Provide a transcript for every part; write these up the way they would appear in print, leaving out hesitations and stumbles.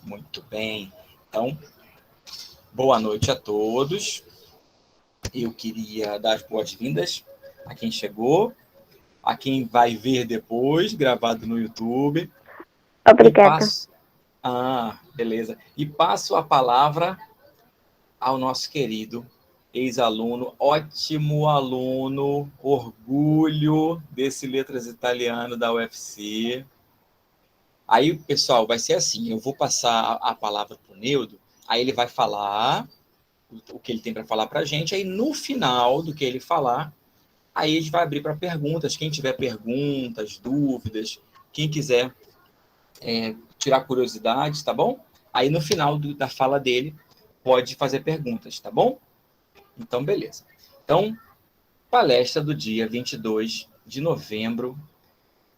Muito bem. Então, boa noite a todos. Eu queria dar as boas-vindas a quem chegou, a quem vai ver depois, gravado no YouTube. Obrigada. Beleza. E passo a palavra ao nosso querido ex-aluno, ótimo aluno, orgulho desse Letras Italiano da UFC. Aí, pessoal, vai ser assim, eu vou passar a palavra para o Neudo, aí ele vai falar o que ele tem para falar para a gente, aí no final do que ele falar, aí a gente vai abrir para perguntas, quem tiver perguntas, dúvidas, quem quiser tirar curiosidades, tá bom? Aí no final da fala dele, pode fazer perguntas, tá bom? Então, beleza. Então, palestra do dia 22 de novembro,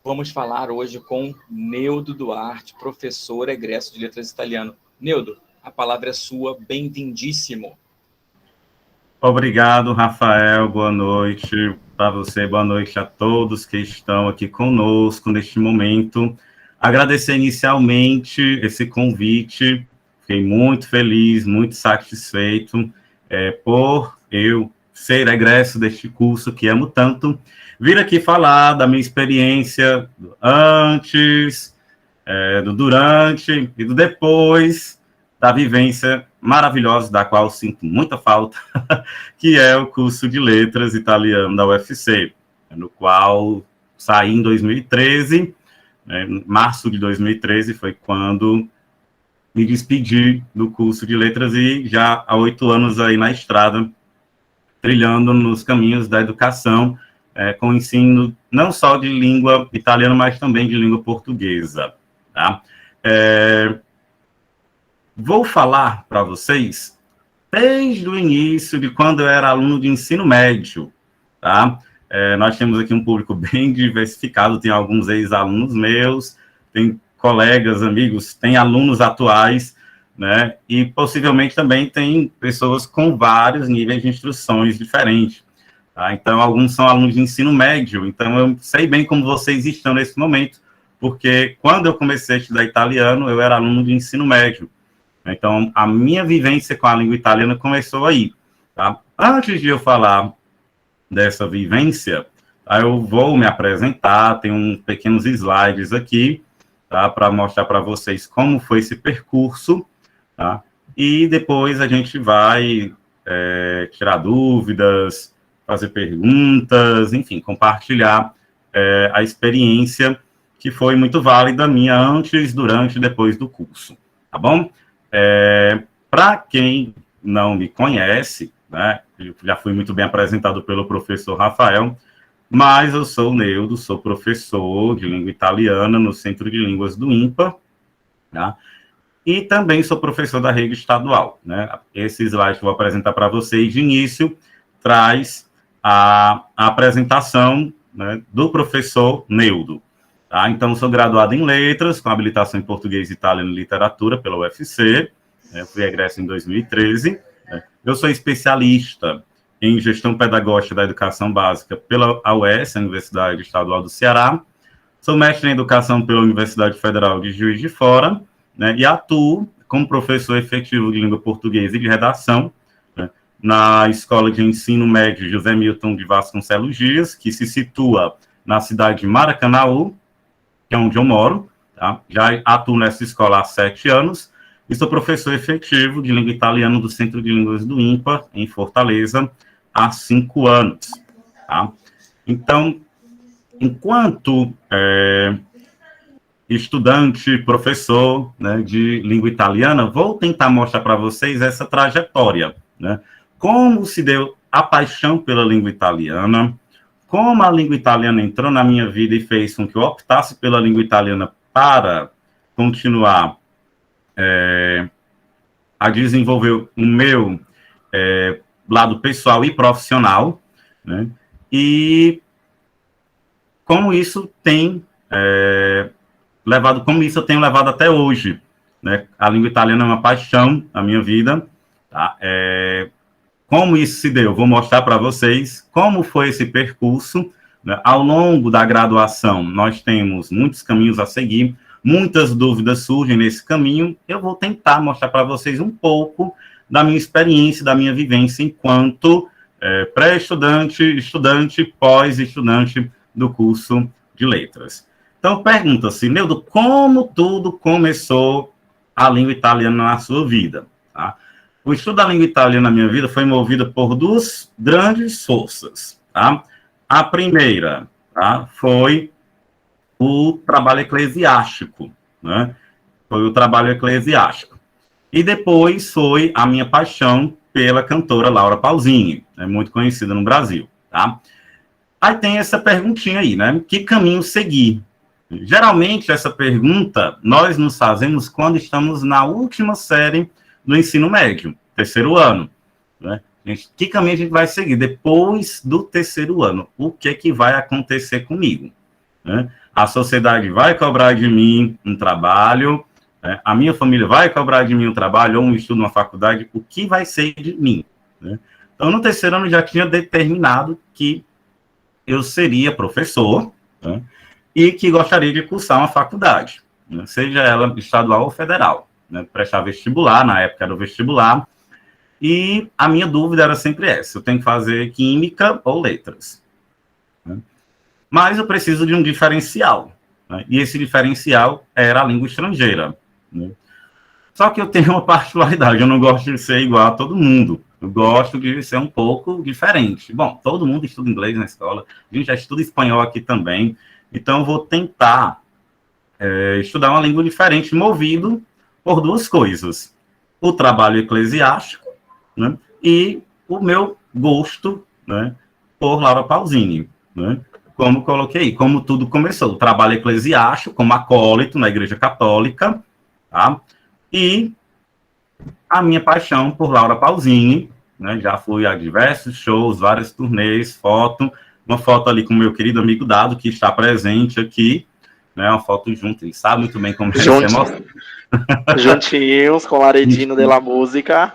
vamos falar hoje com Neudo Duarte, professor egresso de Letras Italiano. Neudo, a palavra é sua, bem-vindíssimo. Obrigado, Rafael, boa noite para você, boa noite a todos que estão aqui conosco neste momento. Agradecer inicialmente esse convite, fiquei muito feliz, muito satisfeito por eu ser egresso deste curso que amo tanto, vir aqui falar da minha experiência antes, do durante e do depois da vivência maravilhosa, da qual sinto muita falta, que é o curso de Letras Italiano da UFC, no qual saí em 2013, março de 2013 foi quando me despedi do curso de Letras e já há 8 anos aí na estrada, trilhando nos caminhos da educação, com ensino não só de língua italiana, mas também de língua portuguesa. Tá? Vou falar para vocês desde o início de quando eu era aluno de ensino médio. Tá? Nós temos aqui um público bem diversificado, tem alguns ex-alunos meus, tem colegas, amigos, tem alunos atuais, né? E possivelmente também tem pessoas com vários níveis de instruções diferentes. Tá? Então, alguns são alunos de ensino médio, então eu sei bem como vocês estão nesse momento, porque quando eu comecei a estudar italiano, eu era aluno de ensino médio. Então, a minha vivência com a língua italiana começou aí. Tá? Antes de eu falar dessa vivência, eu vou me apresentar, tem uns pequenos slides aqui, tá? Para mostrar para vocês como foi esse percurso, tá? E depois a gente vai tirar dúvidas, fazer perguntas, enfim, compartilhar a experiência que foi muito válida minha antes, durante e depois do curso, tá bom? Para quem não me conhece, né, eu já fui muito bem apresentado pelo professor Rafael, mas eu sou o Neudo, sou professor de língua italiana no Centro de Línguas do INPA, tá? E também sou professor da rede estadual, né? Esse slide que eu vou apresentar para vocês de início traz a apresentação, né, do professor Neudo. Tá? Então, sou graduado em Letras, com habilitação em Português, Italiano e Literatura pela UFC, fui egresso em 2013. Eu sou especialista em Gestão Pedagógica da Educação Básica pela UES, a Universidade Estadual do Ceará. Sou mestre em Educação pela Universidade Federal de Juiz de Fora, né, e atuo como professor efetivo de Língua Portuguesa e de Redação, né, na Escola de Ensino Médio José Milton de Vasconcelos Dias, que se situa na cidade de Maracanaú, que é onde eu moro, tá? Já atuo nessa escola há 7 anos, e sou professor efetivo de língua italiana do Centro de Línguas do INPA, em Fortaleza, há 5 anos. Tá? Então, enquanto estudante, professor, né, de língua italiana, vou tentar mostrar para vocês essa trajetória, né? Como se deu a paixão pela língua italiana, como a língua italiana entrou na minha vida e fez com que eu optasse pela língua italiana para continuar a desenvolver o meu lado pessoal e profissional, né? E como isso tem como isso eu tenho levado até hoje, né? A língua italiana é uma paixão na minha vida, tá? Como isso se deu? Vou mostrar para vocês como foi esse percurso, né? Ao longo da graduação, nós temos muitos caminhos a seguir, muitas dúvidas surgem nesse caminho, eu vou tentar mostrar para vocês um pouco da minha experiência, da minha vivência enquanto pré-estudante, estudante, pós-estudante do curso de letras. Então, pergunta-se, Neudo, como tudo começou a língua italiana na sua vida? Tá? O estudo da língua italiana na minha vida foi movido por duas grandes forças. Tá? A primeira, tá, foi o trabalho eclesiástico, né? Foi o trabalho eclesiástico. E depois foi a minha paixão pela cantora Laura Pausini, muito conhecida no Brasil, tá? Aí tem essa perguntinha aí, né? Que caminho seguir? Geralmente, essa pergunta nós nos fazemos quando estamos na última série do ensino médio, terceiro ano, né? Que caminho a gente vai seguir depois do terceiro ano? O que é que vai acontecer comigo? Né? A sociedade vai cobrar de mim um trabalho, né? A minha família vai cobrar de mim um trabalho ou um estudo na faculdade, o que vai ser de mim? Né? Então, no terceiro ano, já tinha determinado que eu seria professor, né? E que gostaria de cursar uma faculdade, né? Seja ela estadual ou federal, né? Prestar vestibular, na época era o vestibular, e a minha dúvida era sempre essa, eu tenho que fazer química ou letras, né? Mas eu preciso de um diferencial, né? E esse diferencial era a língua estrangeira, né? Só que eu tenho uma particularidade, eu não gosto de ser igual a todo mundo, eu gosto de ser um pouco diferente. Bom, todo mundo estuda inglês na escola, a gente já estuda espanhol aqui também, então eu vou tentar estudar uma língua diferente, movido por duas coisas, o trabalho eclesiástico, né, e o meu gosto, né, por Laura Pausini, né? Como coloquei, como tudo começou, o trabalho eclesiástico, como acólito na Igreja Católica, tá? E a minha paixão por Laura Pausini, né? Já fui a diversos shows, várias turnês, uma foto ali com o meu querido amigo Dado, que está presente aqui, né? Uma foto junto, ele sabe muito bem como é ser emoção. Juntinhos com o Laredino della Música.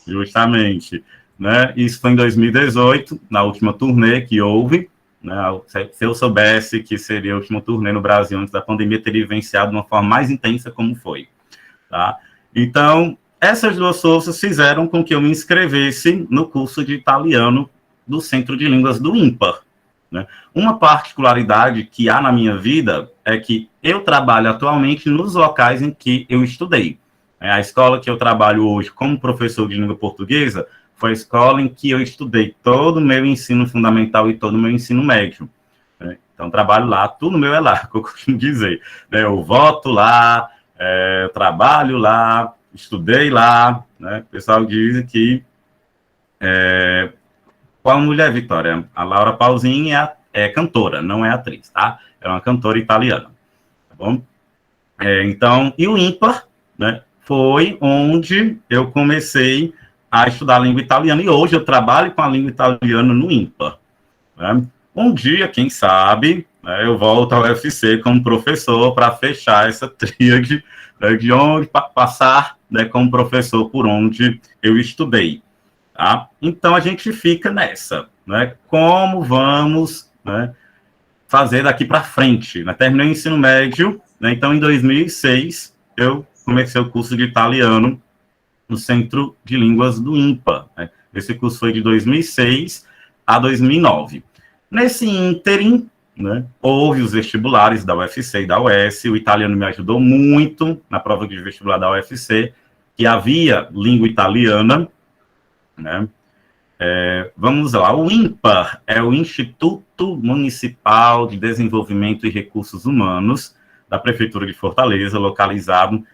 Justamente, né? Isso foi em 2018, na última turnê que houve, né? Se eu soubesse que seria a última turnê no Brasil antes da pandemia, teria vivenciado de uma forma mais intensa como foi, tá? Então, essas duas forças fizeram com que eu me inscrevesse no curso de italiano do Centro de Línguas do IMPAR, né? Uma particularidade que há na minha vida é que eu trabalho atualmente nos locais em que eu estudei. A escola que eu trabalho hoje como professor de língua portuguesa foi a escola em que eu estudei todo o meu ensino fundamental e todo o meu ensino médio, né? Então, trabalho lá, tudo meu é lá, que eu costumo dizer, né? Eu voto lá, eu trabalho lá, estudei lá, né? O pessoal diz que qual mulher, Vitória? A Laura Pausini é cantora, não é atriz, tá? É uma cantora italiana, tá bom? Então, e o IMPAR, né, foi onde eu comecei a estudar a língua italiana, e hoje eu trabalho com a língua italiana no IMPAR, né? Um dia, quem sabe, né, eu volto ao UFC como professor para fechar essa tríade, né, de onde passar, né, como professor por onde eu estudei. Tá? Então, a gente fica nessa, né? Como vamos, né, fazer daqui para frente? Né? Terminei o ensino médio, né? Então, em 2006, eu comecei o curso de italiano no Centro de Línguas do IMPA, né? Esse curso foi de 2006 a 2009. Nesse ínterim, né, houve os vestibulares da UFC e da UES, o italiano me ajudou muito na prova de vestibular da UFC, que havia língua italiana, né? Vamos lá, o IMPAR é o Instituto Municipal de Desenvolvimento e Recursos Humanos da Prefeitura de Fortaleza, localizado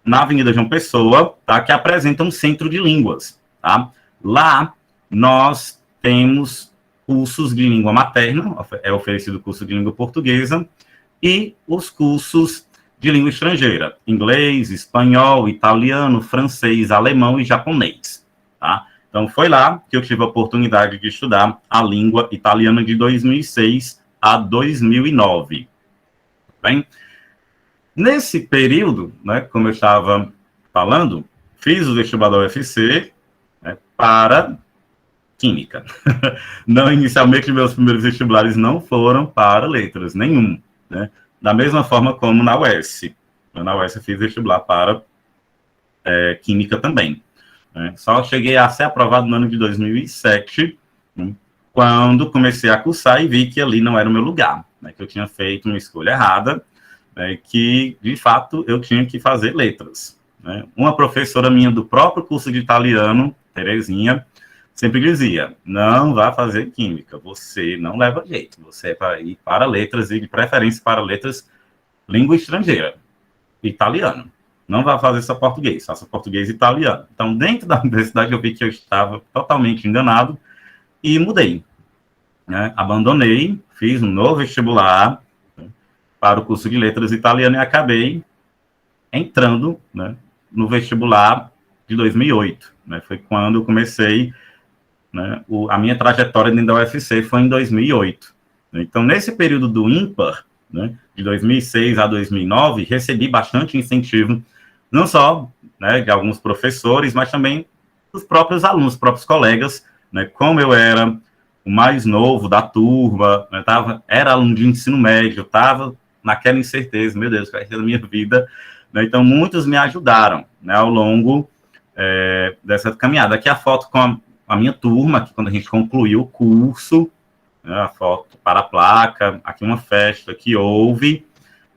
na Avenida João Pessoa, tá? Que apresenta um centro de línguas, tá? Lá nós temos cursos de língua materna, é oferecido o curso de língua portuguesa, e os cursos de língua estrangeira, inglês, espanhol, italiano, francês, alemão e japonês, tá? Então, foi lá que eu tive a oportunidade de estudar a língua italiana de 2006 a 2009. Bem, nesse período, né, como eu estava falando, fiz o vestibular da UFC, né, para química. Não, inicialmente, meus primeiros vestibulares não foram para letras, nenhum, né? Da mesma forma como na UES, Na UES eu fiz vestibular para Química também. Né? Só cheguei a ser aprovado no ano de 2007, né? Quando comecei a cursar e vi que ali não era o meu lugar, né? Que eu tinha feito uma escolha errada, né? Que, de fato, eu tinha que fazer letras. Né? Uma professora minha do próprio curso de italiano, Terezinha, sempre dizia, não vá fazer química, você não leva jeito, você vai ir para letras e de preferência para letras língua estrangeira, italiano. Não vá fazer só português, faça português e italiano. Então, dentro da universidade, eu vi que eu estava totalmente enganado e mudei. Né? Abandonei, fiz um novo vestibular, né, para o curso de letras italiano e acabei entrando, né, no vestibular de 2008. Né? Foi quando eu comecei, né, a minha trajetória dentro da UFC foi em 2008. Então, nesse período do ímpar, né, de 2006 a 2009, recebi bastante incentivo, não só, né, de alguns professores, mas também dos próprios alunos, próprios colegas, né, como eu era o mais novo da turma, né, era aluno de ensino médio, estava naquela incerteza, meu Deus, vai ser da minha vida, né, então muitos me ajudaram, né, ao longo dessa caminhada. Aqui a foto com a minha turma, que quando a gente concluiu o curso, né, a foto para a placa, aqui uma festa que houve,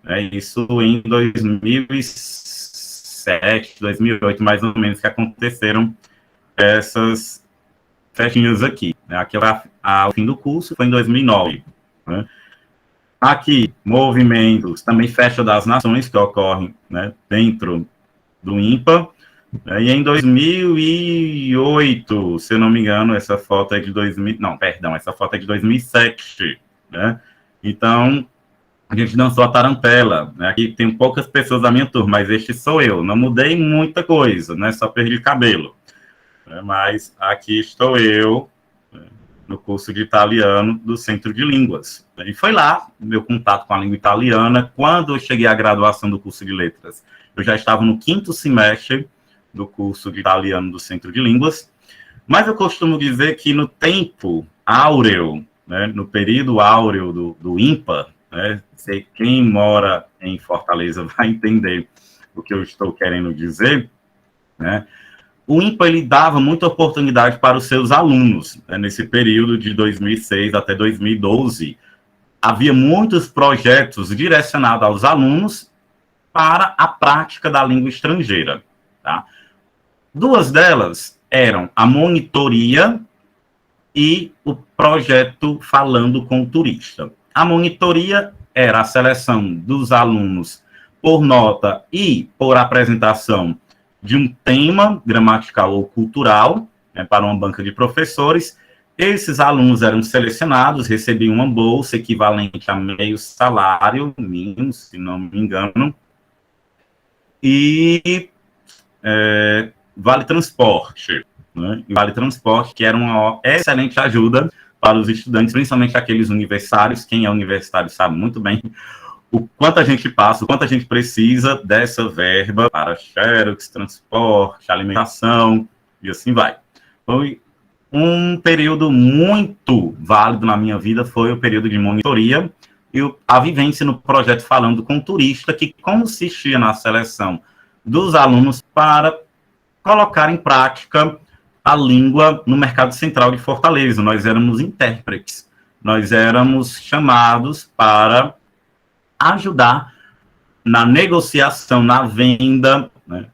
né, isso em 2007, 2008, mais ou menos, que aconteceram essas festinhas aqui. Né, aqui o fim do curso foi em 2009. Né. Aqui, movimentos, também Festa das Nações, que ocorrem, né, dentro do IMPA. E em 2008, se eu não me engano, essa foto é de 2000... Não, perdão, essa foto é de 2007, né? Então, a gente dançou a tarantela, né? Aqui tem poucas pessoas da minha turma, mas este sou eu. Não mudei muita coisa, né? Só perdi cabelo. Né? Mas aqui estou eu, né, no curso de italiano do Centro de Línguas. E foi lá o meu contato com a língua italiana. Quando eu cheguei à graduação do curso de letras, eu já estava no 5º semestre do curso de italiano do Centro de Línguas, mas eu costumo dizer que no tempo áureo, né, no período áureo do IMPA, né, quem mora em Fortaleza vai entender o que eu estou querendo dizer, né, o IMPA ele dava muita oportunidade para os seus alunos, né, nesse período de 2006 até 2012, havia muitos projetos direcionados aos alunos para a prática da língua estrangeira, tá? Duas delas eram a monitoria e o projeto Falando com o Turista. A monitoria era a seleção dos alunos por nota e por apresentação de um tema gramatical ou cultural, né, para uma banca de professores. Esses alunos eram selecionados, recebiam uma bolsa equivalente a meio salário mínimo, se não me engano, e Vale Transporte, né? Vale Transporte, que era uma excelente ajuda para os estudantes, principalmente aqueles universitários. Quem é universitário sabe muito bem o quanto a gente passa, o quanto a gente precisa dessa verba para xerox, transporte, alimentação, e assim vai. Foi um período muito válido na minha vida, foi o período de monitoria e a vivência no projeto Falando com o Turista, que consistia na seleção dos alunos para colocar em prática a língua no mercado central de Fortaleza. Nós éramos intérpretes, nós éramos chamados para ajudar na negociação, na venda, né,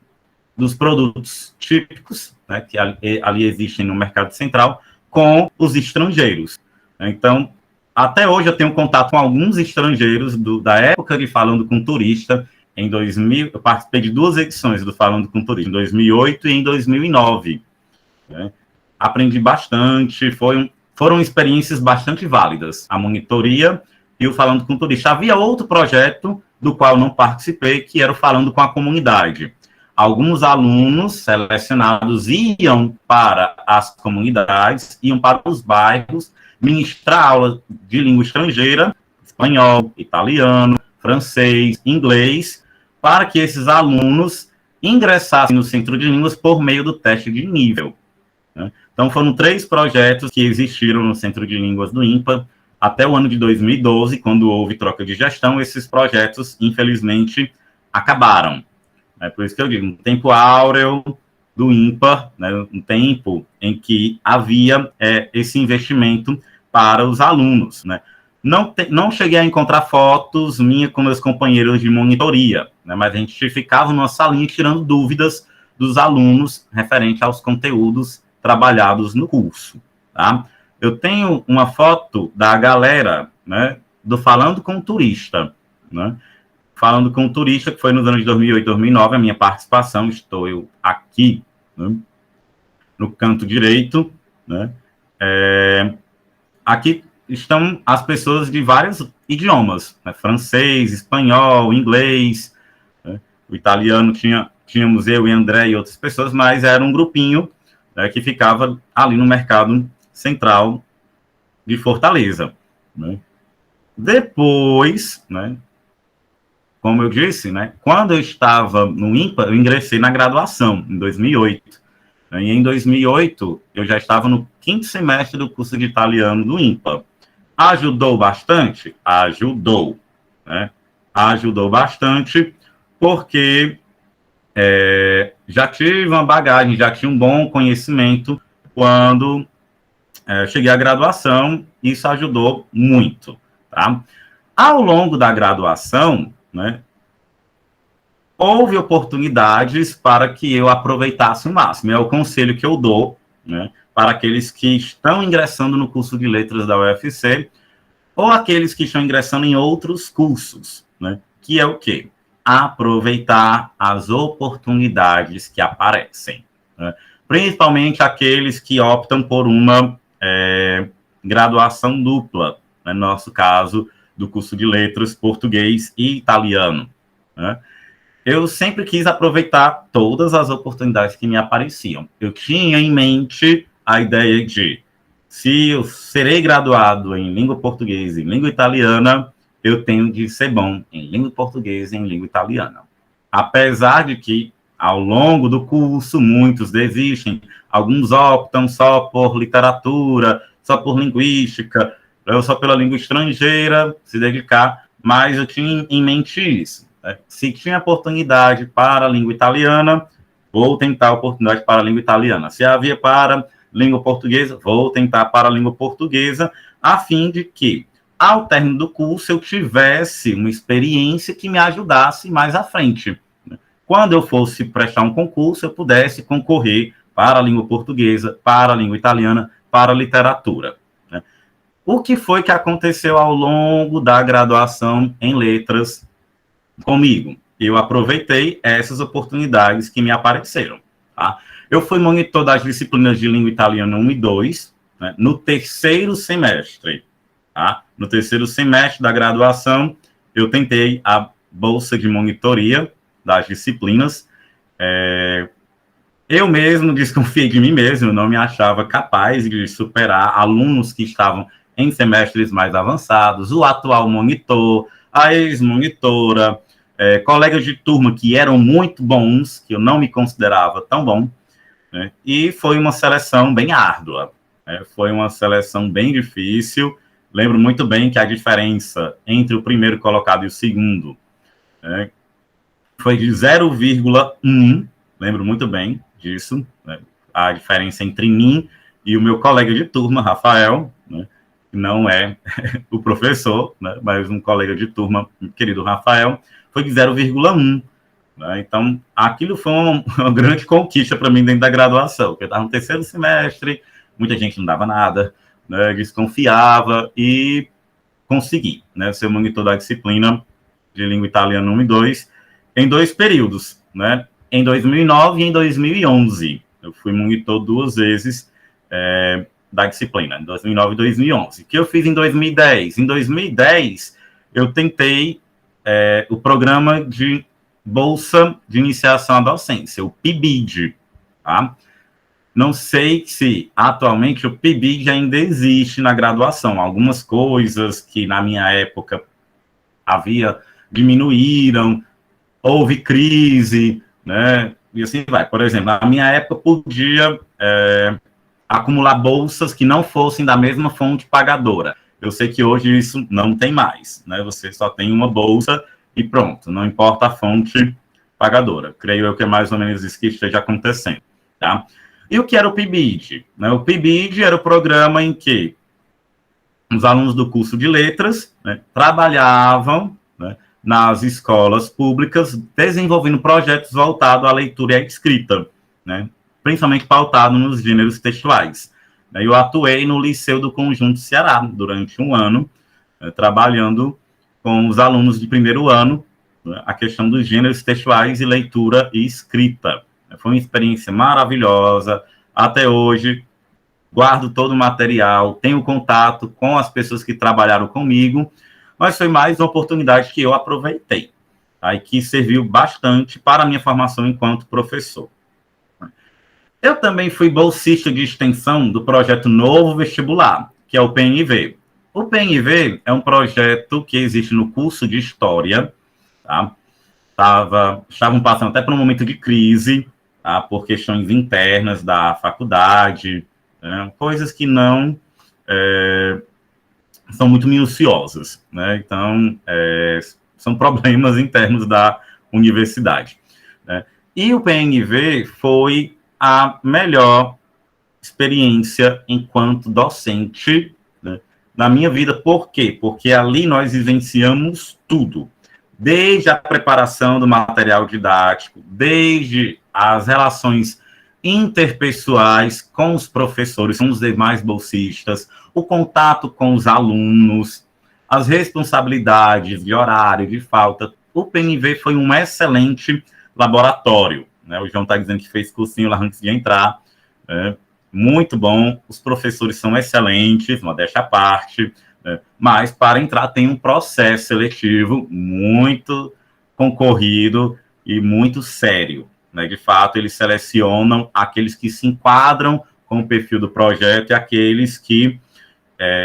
dos produtos típicos, né, que ali existem no mercado central, com os estrangeiros. Então, até hoje eu tenho contato com alguns estrangeiros da época de Falando com Turista. Em 2000, eu participei de 2 edições do Falando com Turista, em 2008 e em 2009. Né? Aprendi bastante, foram experiências bastante válidas, a monitoria e o Falando com Turista. Havia outro projeto do qual não participei, que era o Falando com a Comunidade. Alguns alunos selecionados iam para as comunidades, iam para os bairros, ministrar aula de língua estrangeira, espanhol, italiano, francês, inglês, para que esses alunos ingressassem no Centro de Línguas por meio do teste de nível. Né? Então, foram 3 projetos que existiram no Centro de Línguas do IMPA até o ano de 2012, quando houve troca de gestão. Esses projetos, infelizmente, acabaram. Por isso que eu digo, um tempo áureo do ímpar, né, um tempo em que havia esse investimento para os alunos. Né. Não cheguei a encontrar fotos minha com meus companheiros de monitoria, né, mas a gente ficava numa salinha tirando dúvidas dos alunos referente aos conteúdos trabalhados no curso. Tá? Eu tenho uma foto da galera, né, do Falando com o Turista, né? Falando com o Turista, que foi nos anos de 2008, 2009, a minha participação, estou eu aqui, né, no canto direito, né? Aqui estão as pessoas de vários idiomas, né? Francês, espanhol, inglês, né? O italiano tínhamos eu e André e outras pessoas, mas era um grupinho, né, que ficava ali no mercado central de Fortaleza. Né? Depois, né, como eu disse, né, quando eu estava no IMPA, eu ingressei na graduação, em 2008. Né, e em 2008, eu já estava no 5º semestre do curso de italiano do IMPA. Ajudou bastante? Ajudou. Né? Ajudou bastante, porque já tive uma bagagem, já tinha um bom conhecimento quando cheguei à graduação, isso ajudou muito. Tá? Ao longo da graduação, né, houve oportunidades para que eu aproveitasse o máximo. É o conselho que eu dou, né, para aqueles que estão ingressando no curso de letras da UFC ou aqueles que estão ingressando em outros cursos, né, que é o quê? Aproveitar as oportunidades que aparecem. Né? Principalmente aqueles que optam por uma graduação dupla, né, no nosso caso, do curso de letras, português e italiano. Né? Eu sempre quis aproveitar todas as oportunidades que me apareciam. Eu tinha em mente a ideia de, se eu serei graduado em língua portuguesa e língua italiana, eu tenho de ser bom em língua portuguesa e em língua italiana. Apesar de que, ao longo do curso, muitos desistem, alguns optam só por literatura, só por linguística, ou só pela língua estrangeira, se dedicar, mas eu tinha em mente isso. Né? Se tinha oportunidade para a língua italiana, vou tentar a oportunidade para a língua italiana. Se havia para língua portuguesa, vou tentar para a língua portuguesa, a fim de que, ao término do curso, eu tivesse uma experiência que me ajudasse mais à frente. Quando eu fosse prestar um concurso, eu pudesse concorrer para a língua portuguesa, para a língua italiana, para a literatura. Né? O que foi que aconteceu ao longo da graduação em letras comigo? Eu aproveitei essas oportunidades que me apareceram. Tá? Eu fui monitor das disciplinas de língua italiana 1 e 2, né, no 3º semestre. Tá? No 3º semestre da graduação, eu tentei a bolsa de monitoria das disciplinas. Eu mesmo desconfiei de mim mesmo, eu não me achava capaz de superar alunos que estavam em semestres mais avançados, o atual monitor, a ex-monitora, colegas de turma que eram muito bons, que eu não me considerava tão bom, né? E foi uma seleção bem árdua, né? Foi uma seleção bem difícil. Lembro muito bem que a diferença entre o primeiro colocado e o segundo, né, foi de 0,1, lembro muito bem disso, né, a diferença entre mim e o meu colega de turma, Rafael, né, que não é o professor, né, mas um colega de turma, querido Rafael, foi de 0,1. Né, então, aquilo foi uma grande conquista para mim dentro da graduação, porque eu estava no 3º semestre, muita gente não dava nada, né, desconfiava e consegui, né, ser monitor da disciplina de língua italiana 1 e 2 em 2 períodos, né, em 2009 e em 2011. Eu fui monitor 2 vezes da disciplina, em 2009 e 2011. O que eu fiz em 2010? Em 2010, eu tentei o programa de Bolsa de Iniciação à Docência, o PIBID, tá? Não sei se atualmente o PIBID ainda existe na graduação. Algumas coisas que na minha época diminuíram, houve crise, né? E assim vai. Por exemplo, na minha época podia acumular bolsas que não fossem da mesma fonte pagadora. Eu sei que hoje isso não tem mais, né? Você só tem uma bolsa e pronto, não importa a fonte pagadora. Creio eu que é mais ou menos isso que esteja acontecendo, tá? E o que era o PIBID? Né? O PIBID era o programa em que os alunos do curso de letras, né, trabalhavam, né, nas escolas públicas, desenvolvendo projetos voltados à leitura e à escrita, né, principalmente pautado nos gêneros textuais. Eu atuei no Liceu do Conjunto Ceará durante um ano, trabalhando com os alunos de primeiro ano, né, a questão dos gêneros textuais e leitura e escrita. Foi uma experiência maravilhosa. Até hoje, guardo todo o material, tenho contato com as pessoas que trabalharam comigo, mas foi mais uma oportunidade que eu aproveitei, tá? E que serviu bastante para a minha formação enquanto professor. Eu também fui bolsista de extensão do projeto Novo Vestibular, que é o PNV. O PNV é um projeto que existe no curso de História, tá? Estavam passando até por um momento de crise, tá? Por questões internas da faculdade, né? Coisas que não são muito minuciosas, né? Então, são problemas internos da universidade, né? E o PNV foi a melhor experiência enquanto docente, né, na minha vida. Por quê? Porque ali nós vivenciamos tudo, desde a preparação do material didático, desde as relações interpessoais com os professores, com os demais bolsistas, o contato com os alunos, as responsabilidades de horário, de falta. O PNV foi um excelente laboratório, né? O João está dizendo que fez cursinho lá antes de entrar, muito bom, os professores são excelentes, modéstia à parte, né? Mas para entrar tem um processo seletivo muito concorrido e muito sério, né? De fato, eles selecionam aqueles que se enquadram com o perfil do projeto e aqueles que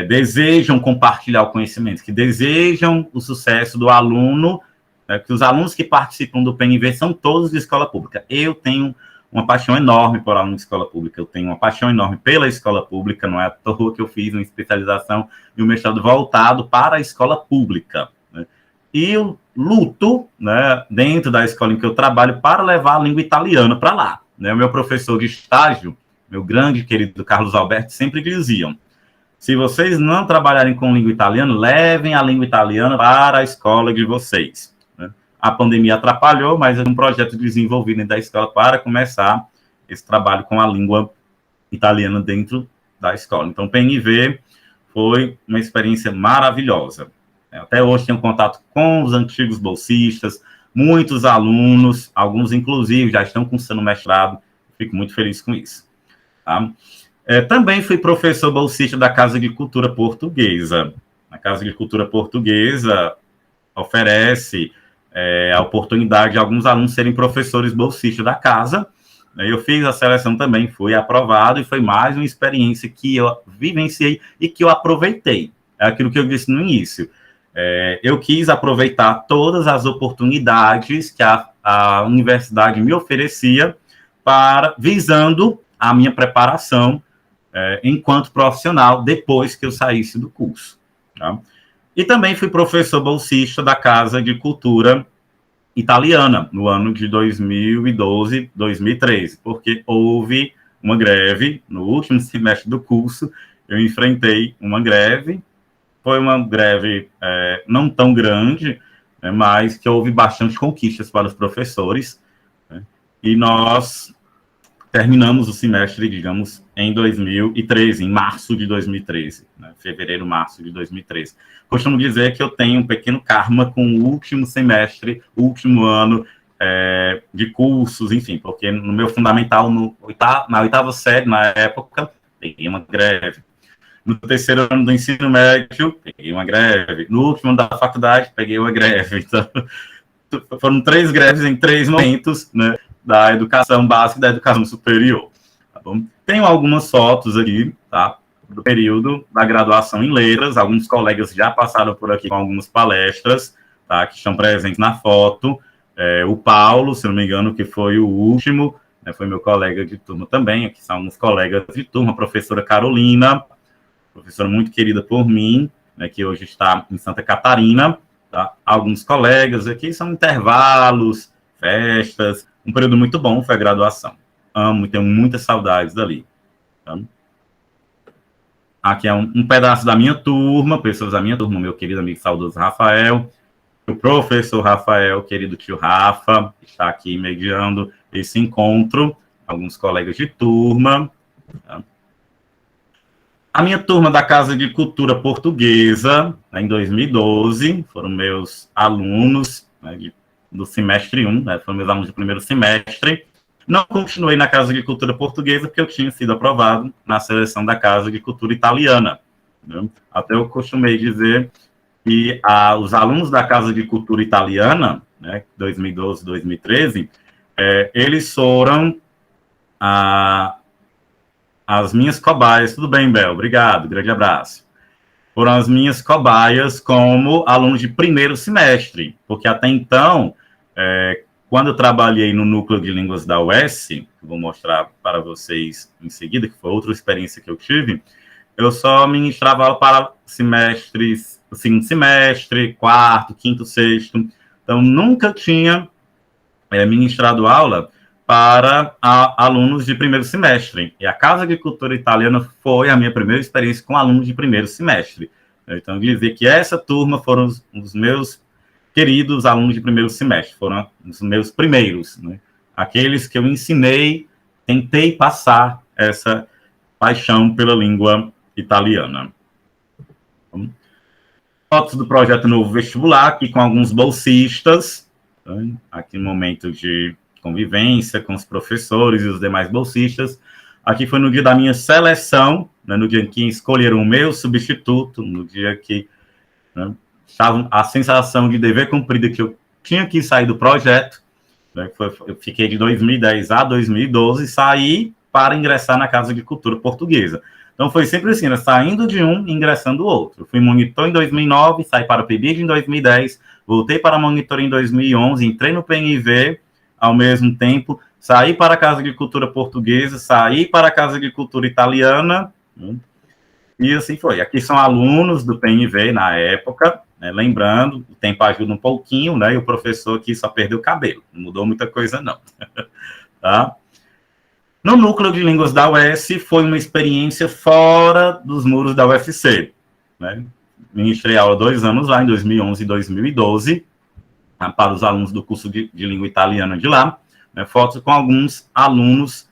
desejam compartilhar o conhecimento, que desejam o sucesso do aluno, né? Que os alunos que participam do PNV são todos de escola pública. Eu tenho uma paixão enorme por aluno de escola pública, eu tenho uma paixão enorme pela escola pública, não é à toa que eu fiz uma especialização e um mestrado voltado para a escola pública, né? E eu luto, né, dentro da escola em que eu trabalho para levar a língua italiana para lá, né? O meu professor de estágio, meu grande querido Carlos Alberto, sempre diziam: se vocês não trabalharem com língua italiana, levem a língua italiana para a escola de vocês. A pandemia atrapalhou, mas é um projeto desenvolvido dentro da escola para começar esse trabalho com a língua italiana dentro da escola. Então, o PNV foi uma experiência maravilhosa. Até hoje tenho contato com os antigos bolsistas, muitos alunos, alguns, inclusive, já estão cursando mestrado. Fico muito feliz com isso, tá? Também fui professor bolsista da Casa de Cultura Portuguesa. A Casa de Cultura Portuguesa oferece a oportunidade de alguns alunos serem professores bolsistas da casa. Eu fiz a seleção também, fui aprovado, e foi mais uma experiência que eu vivenciei e que eu aproveitei. É aquilo que eu disse no início. Eu quis aproveitar todas as oportunidades que a universidade me oferecia visando a minha preparação enquanto profissional depois que eu saísse do curso, tá? E também fui professor bolsista da Casa de Cultura Italiana no ano de 2012, 2013, porque houve uma greve no último semestre do curso. Eu enfrentei uma greve, foi uma greve não tão grande, né, mas que houve bastante conquistas para os professores, né, e nós terminamos o semestre, digamos, em 2013, em março de 2013, né, fevereiro, março de 2013. Costumo dizer que eu tenho um pequeno karma com o último semestre, o último ano de cursos, enfim, porque no meu fundamental, na oitava série, na época, peguei uma greve. No terceiro ano do ensino médio, peguei uma greve. No último ano da faculdade, peguei uma greve. Então, foram 3 greves em 3 momentos, né, da educação básica e da educação superior. Tá bom? Tenho algumas fotos aqui, tá, do período da graduação em letras. Alguns colegas já passaram por aqui com algumas palestras, tá, que estão presentes na foto. O Paulo, se não me engano, que foi o último, né, foi meu colega de turma também. Aqui são alguns colegas de turma. A professora Carolina, professora muito querida por mim, né, que hoje está em Santa Catarina, tá? Alguns colegas aqui são intervalos, festas, um período muito bom foi a graduação. Amo, tenho muitas saudades dali. Tá? Aqui é um pedaço da minha turma, pessoas da minha turma, meu querido amigo saudoso Rafael, o professor Rafael, querido tio Rafa, está aqui mediando esse encontro, alguns colegas de turma. Tá? A minha turma da Casa de Cultura Portuguesa, em 2012, foram meus alunos, né, do semestre 1, né, foram meus alunos do primeiro semestre. Não continuei na Casa de Cultura Portuguesa, porque eu tinha sido aprovado na seleção da Casa de Cultura Italiana. Né? Até eu costumei dizer que os alunos da Casa de Cultura Italiana, né, 2012, 2013, eles foram as minhas cobaias. Tudo bem, Bel? Obrigado, grande abraço. Foram as minhas cobaias como aluno de primeiro semestre, porque até então, quando eu trabalhei no núcleo de línguas da UES, que eu vou mostrar para vocês em seguida, que foi outra experiência que eu tive, eu só ministrava aula para semestres, segundo semestre, quarto, quinto, sexto. Então, nunca tinha ministrado aula para alunos de primeiro semestre. E a Casa de Cultura Italiana foi a minha primeira experiência com alunos de primeiro semestre. Então, dizer que essa turma foram os meus queridos alunos de primeiro semestre, foram os meus primeiros, né? Aqueles que eu ensinei, tentei passar essa paixão pela língua italiana. Fotos do projeto Novo Vestibular, aqui com alguns bolsistas, né? Aqui no momento de convivência com os professores e os demais bolsistas. Aqui foi no dia da minha seleção, né? No dia em que escolheram o meu substituto, no dia que, né, estava a sensação de dever cumprido que eu tinha que sair do projeto. Né? Eu fiquei de 2010 a 2012, saí para ingressar na Casa de Cultura Portuguesa. Então, foi sempre assim, né? Saindo de um, ingressando o outro. Eu fui monitor em 2009, saí para o PIBID em 2010, voltei para monitor em 2011, entrei no PNV ao mesmo tempo, saí para a Casa de Cultura Portuguesa, saí para a Casa de Cultura Italiana, né? E assim foi. Aqui são alunos do PNV na época, né? Lembrando, o tempo ajuda um pouquinho, né? E o professor aqui só perdeu o cabelo, não mudou muita coisa, não. Tá? No núcleo de línguas da UES, foi uma experiência fora dos muros da UFC. Né? Ministrei aula 2 anos lá, em 2011 e 2012, para os alunos do curso de língua italiana de lá. Né? Fotos com alguns alunos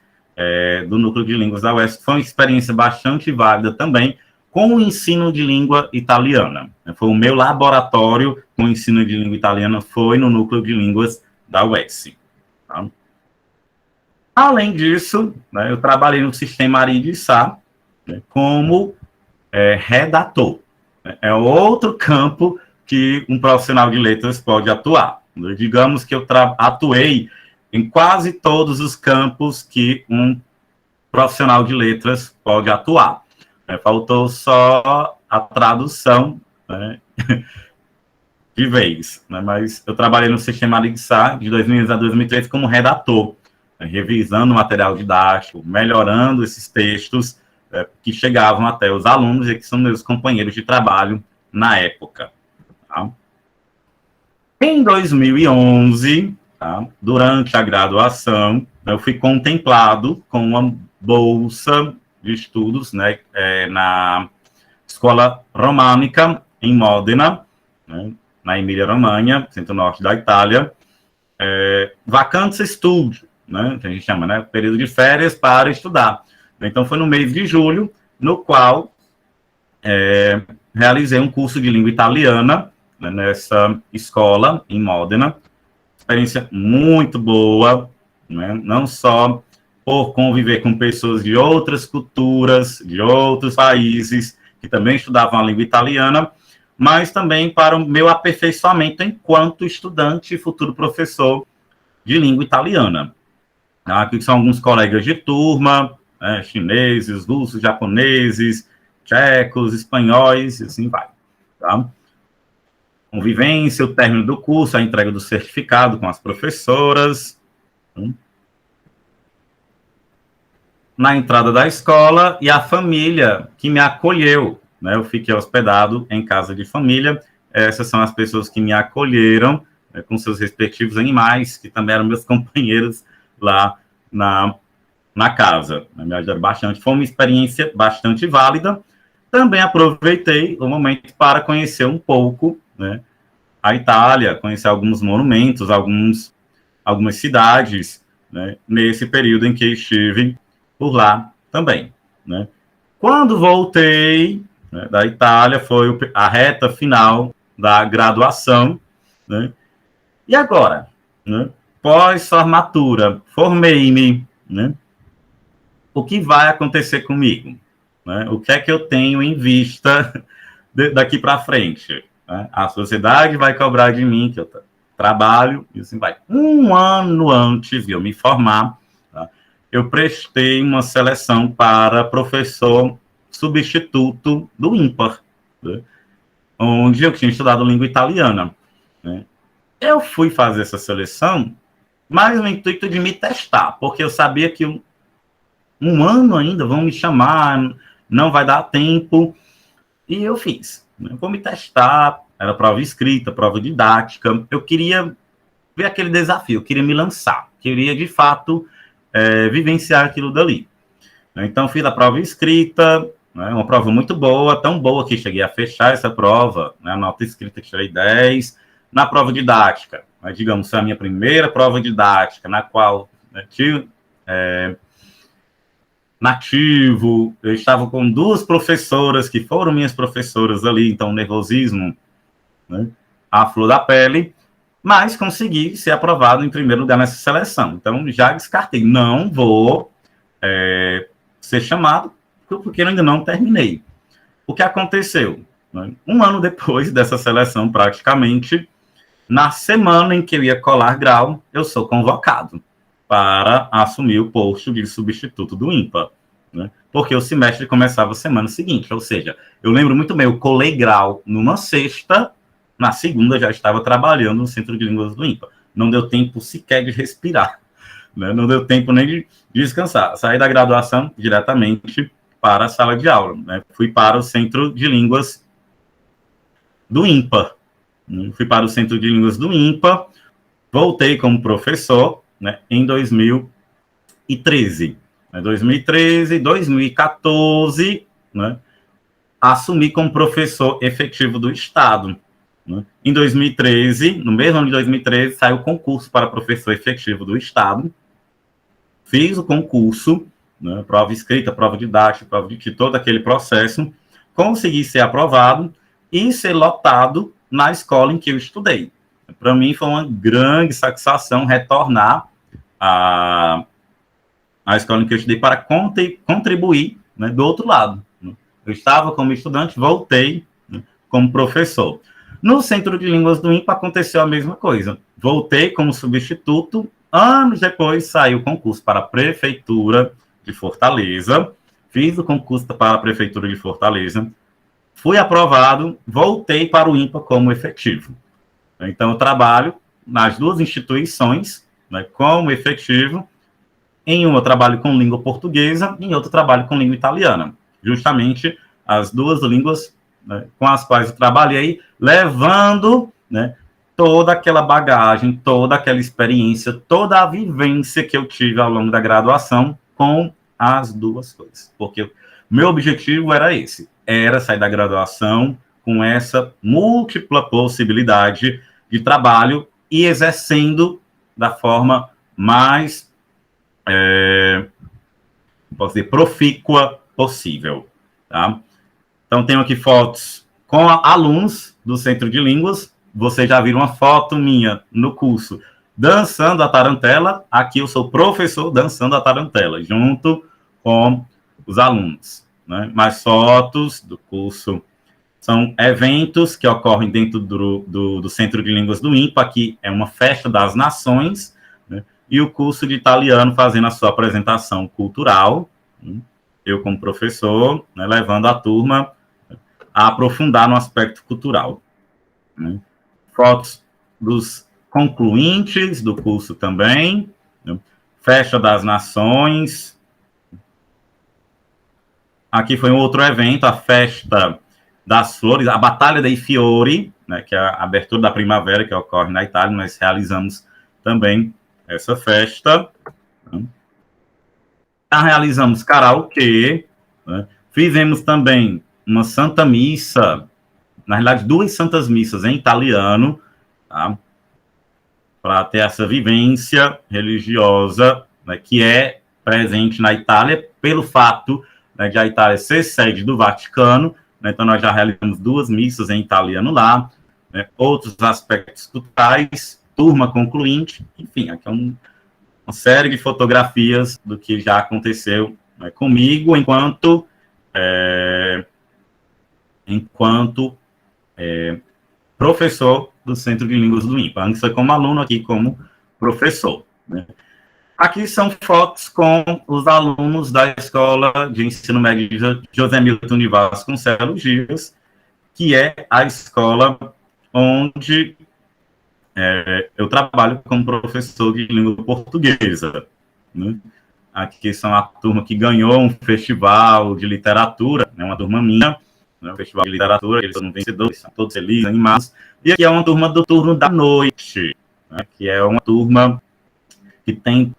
do núcleo de línguas da UES. Foi uma experiência bastante válida também com o ensino de língua italiana. Foi o meu laboratório com o ensino de língua italiana, foi no núcleo de línguas da UES. Tá? Além disso, né, eu trabalhei no Sistema Ari de Sá, né, como redator. É outro campo que um profissional de letras pode atuar. Digamos que eu atuei em quase todos os campos que um profissional de letras pode atuar. Faltou só a tradução, né, de vez. Né, mas eu trabalhei no Sistema Ari de Sá, de 2000 a 2013, como redator, revisando o material didático, melhorando esses textos que chegavam até os alunos e que são meus companheiros de trabalho na época. Tá? Em 2011, tá, durante a graduação, eu fui contemplado com uma bolsa de estudos, né, na Escola Românica, em Modena, né, na Emília-Romanha, centro-norte da Itália, Vacanza Studio, né, que a gente chama, né, período de férias para estudar. Então, foi no mês de julho, no qual realizei um curso de língua italiana, né, nessa escola, em Modena. Experiência muito boa, né, não só por conviver com pessoas de outras culturas, de outros países, que também estudavam a língua italiana, mas também para o meu aperfeiçoamento enquanto estudante e futuro professor de língua italiana. Aqui são alguns colegas de turma, né, chineses, russos, japoneses, tchecos, espanhóis, e assim vai. Tá? Convivência, o término do curso, a entrega do certificado com as professoras. Na entrada da escola, e a família que me acolheu. Né, eu fiquei hospedado em casa de família, essas são as pessoas que me acolheram, né, com seus respectivos animais, que também eram meus companheiros lá na casa. Me ajudaram bastante. Foi uma experiência bastante válida. Também aproveitei o momento para conhecer um pouco, né, a Itália, conhecer alguns monumentos, algumas cidades, né, nesse período em que estive por lá também, né. Quando voltei, né, da Itália, foi a reta final da graduação, né, e agora, né, pós-formatura, formei-me, né, o que vai acontecer comigo? Né, o que é que eu tenho em vista daqui para frente? Né? A sociedade vai cobrar de mim que eu trabalho, e assim vai. Um ano antes de eu me formar, tá, eu prestei uma seleção para professor substituto do IMPAR, né, onde eu tinha estudado língua italiana. Né? Eu fui fazer essa seleção, mas no intuito de me testar, porque eu sabia que um ano ainda vão me chamar, não vai dar tempo, e eu fiz. Né? Vou me testar, era prova escrita, prova didática, eu queria ver aquele desafio, eu queria me lançar, queria, de fato, vivenciar aquilo dali. Então, fiz a prova escrita, né, uma prova muito boa, tão boa que cheguei a fechar essa prova, né, a nota escrita tirei 10, na prova didática, né, digamos, foi a minha primeira prova didática, na qual, né, nativo, eu estava com 2 professoras que foram minhas professoras ali, então nervosismo, né, à flor da pele, mas consegui ser aprovado em primeiro lugar nessa seleção. Então, já descartei, não vou ser chamado, porque eu ainda não terminei. O que aconteceu? Né? Um ano depois dessa seleção, praticamente, na semana em que eu ia colar grau, eu sou convocado para assumir o posto de substituto do IMPA, né? Porque o semestre começava semana seguinte, ou seja, eu lembro muito bem, eu colei grau numa sexta, na segunda já estava trabalhando no Centro de Línguas do IMPA. Não deu tempo sequer de respirar, né? Não deu tempo nem de descansar. Saí da graduação diretamente para a sala de aula, né? Fui para o Centro de Línguas do IMPA. Fui para o Centro de Línguas do IMPA, voltei como professor, né, em 2013. 2014, né, assumi como professor efetivo do Estado. Né? Em 2013, no mesmo ano de 2013, saiu o concurso para professor efetivo do Estado. Fiz o concurso, né, prova escrita, prova didática, prova de todo aquele processo, consegui ser aprovado e ser lotado na escola em que eu estudei. Para mim foi uma grande satisfação retornar à escola em que eu estudei para contribuir, né, do outro lado. Eu estava como estudante, voltei, né, como professor. No Centro de Línguas do IMPA aconteceu a mesma coisa. Voltei como substituto, anos depois saiu o concurso para a Prefeitura de Fortaleza, fiz o concurso para a Prefeitura de Fortaleza, fui aprovado, voltei para o IMPA como efetivo. Então, eu trabalho nas 2 instituições, né, como efetivo. Em uma eu trabalho com língua portuguesa, em outra eu trabalho com língua italiana. Justamente as 2 línguas, né, com as quais eu trabalhei, levando, né, toda aquela bagagem, toda aquela experiência, toda a vivência que eu tive ao longo da graduação com as 2 coisas. Porque meu objetivo era esse, era sair da graduação com essa múltipla possibilidade de trabalho e exercendo da forma mais, posso dizer, profícua possível. Tá? Então, tenho aqui fotos com alunos do Centro de Línguas. Vocês já viram uma foto minha no curso dançando a tarantela. Aqui eu sou professor dançando a tarantela, junto com os alunos. Né? Mais fotos do curso. São eventos que ocorrem dentro do Centro de Línguas do IMPA, aqui é uma festa das nações, né? E o curso de italiano fazendo a sua apresentação cultural, né? Eu como professor, né, levando a turma a aprofundar no aspecto cultural. Né? Fotos dos concluintes do curso também, né? Festa das nações. Aqui foi um outro evento, a festa das flores, a Batalha dei Fiori, né, que é a abertura da primavera, que ocorre na Itália. Nós realizamos também essa festa. Realizamos karaokê, né? Fizemos também uma Santa Missa, na realidade, 2 Santas Missas em italiano, tá? Para ter essa vivência religiosa, né, que é presente na Itália, pelo fato, né, de a Itália ser sede do Vaticano, né? Então nós já realizamos 2 missas em italiano lá, né? Outros aspectos culturais, turma concluinte, enfim, aqui é uma série de fotografias do que já aconteceu, né, comigo enquanto professor do Centro de Línguas do INPA. Antes foi como aluno, aqui como professor, né? Aqui são fotos com os alunos da Escola de Ensino Médio José Milton de Vasconcelos Dias, que é a escola onde eu trabalho como professor de língua portuguesa, né? Aqui são a turma que ganhou um festival de literatura, né, uma turma minha, né, um festival de literatura, eles são vencedores, são todos felizes, animados. E aqui é uma turma do turno da noite, né, que é uma turma que tem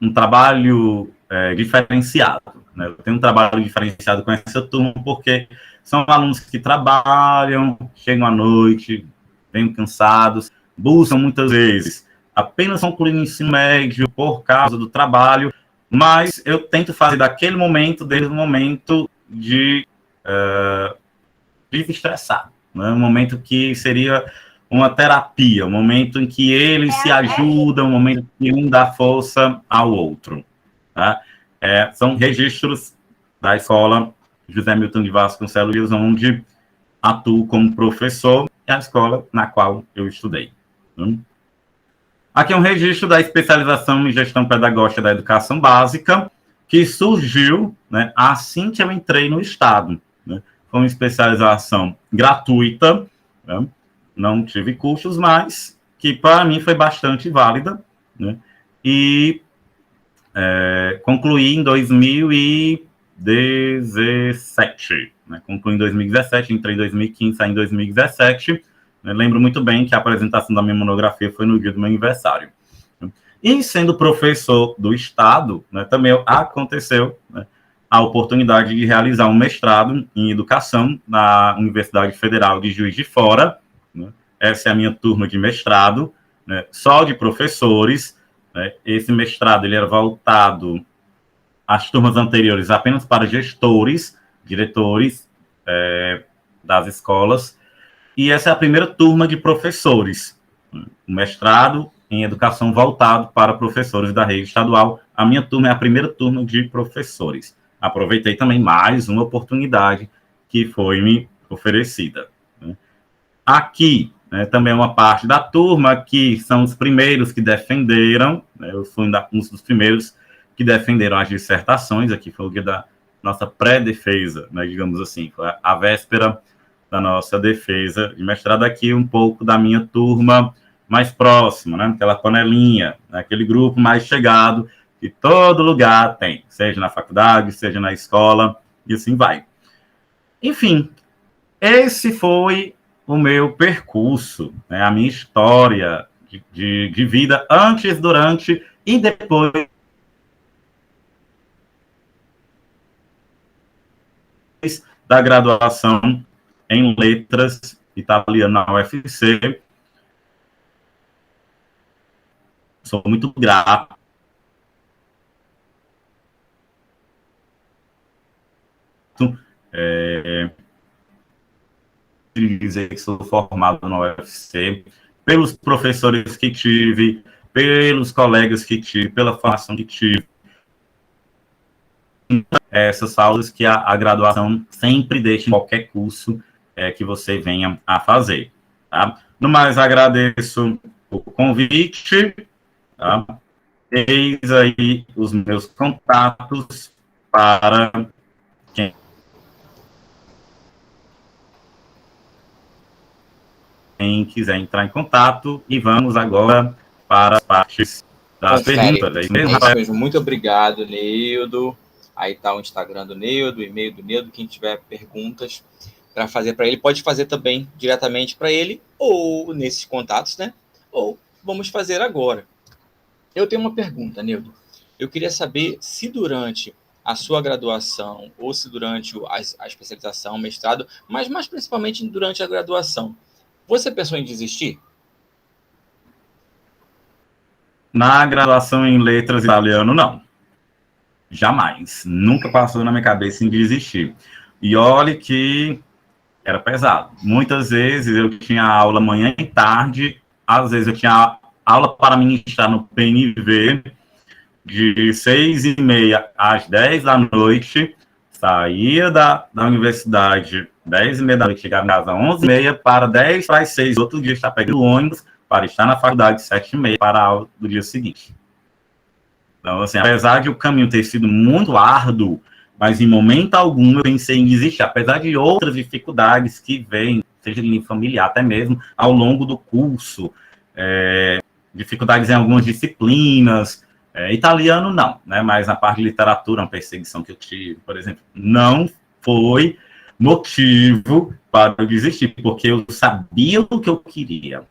um trabalho diferenciado, né? Eu tenho um trabalho diferenciado com essa turma porque são alunos que trabalham, chegam à noite, vêm cansados, buscam muitas vezes apenas concluir o ensino médio por causa do trabalho, mas eu tento fazer daquele momento, desde o momento de desestressar, né? Um momento que seria uma terapia, um momento em que eles se ajudam, um momento que um dá força ao outro, tá? São registros da escola José Milton de Vasconcelos, onde atuo como professor, é a escola na qual eu estudei. Aqui é um registro da especialização em gestão pedagógica da educação básica, que surgiu, né, assim que eu entrei no Estado, né? Foi uma especialização gratuita, né? Não tive custos, mas que para mim foi bastante válida, né? E concluí em 2017, né? Concluí em 2017, entrei em 2015, saí em 2017. Eu lembro muito bem que a apresentação da minha monografia foi no dia do meu aniversário. E sendo professor do Estado, né, também aconteceu, né, a oportunidade de realizar um mestrado em educação na Universidade Federal de Juiz de Fora, né? Essa é a minha turma de mestrado, né, só de professores, né? Esse mestrado ele era voltado às turmas anteriores apenas para gestores, diretores das escolas, e essa é a primeira turma de professores, né? O mestrado em educação voltado para professores da rede estadual. A minha turma é a primeira turma de professores. Aproveitei também mais uma oportunidade que foi me oferecida, né? Aqui, né, também uma parte da turma que são os primeiros que defenderam, né, eu fui um dos primeiros que defenderam as dissertações. Aqui foi o dia da nossa pré-defesa, né, digamos assim, foi a véspera da nossa defesa de mestrado. Aqui um pouco da minha turma mais próxima, né, aquela panelinha, né, aquele grupo mais chegado, que todo lugar tem, seja na faculdade, seja na escola, e assim vai. Enfim, esse foi o meu percurso, né, a minha história de vida antes, durante e depois da graduação em Letras Italiano na UFC. Sou muito grato dizer que sou formado na UFC, pelos professores que tive, pelos colegas que tive, pela formação que tive. Essas aulas que a graduação sempre deixa em qualquer curso que você venha a fazer, tá? No mais, agradeço o convite, tá? Eis aí os meus contatos para quem quiser entrar em contato, e vamos agora para as partes das perguntas. É isso mesmo. Muito obrigado, Neudo. Aí está o Instagram do Neudo, o e-mail do Neudo, quem tiver perguntas para fazer para ele, pode fazer também diretamente para ele, ou nesses contatos, né? Ou vamos fazer agora. Eu tenho uma pergunta, Neudo. Eu queria saber se durante a sua graduação, ou se durante a especialização, mestrado, mas mais principalmente durante a graduação, você pensou em desistir? Na graduação em letras italiano, não. Jamais. Nunca passou na minha cabeça em desistir. E olhe que era pesado. Muitas vezes eu tinha aula manhã e tarde, às vezes eu tinha aula para ministrar no PNV de 6h30 às 10 da noite, saía da universidade 10h30 da noite, chegava em casa 11h30, para 10 para as 6, outro dia estar pegando o ônibus para estar na faculdade 7h30 para a aula do dia seguinte. Então, assim, apesar de o caminho ter sido muito árduo, mas em momento algum eu pensei em desistir, apesar de outras dificuldades que vêm, seja de linha familiar, até mesmo ao longo do curso, dificuldades em algumas disciplinas, italiano não, né? Mas na parte de literatura, uma perseguição que eu tive, por exemplo, não foi motivo para eu desistir, porque eu sabia o que eu queria.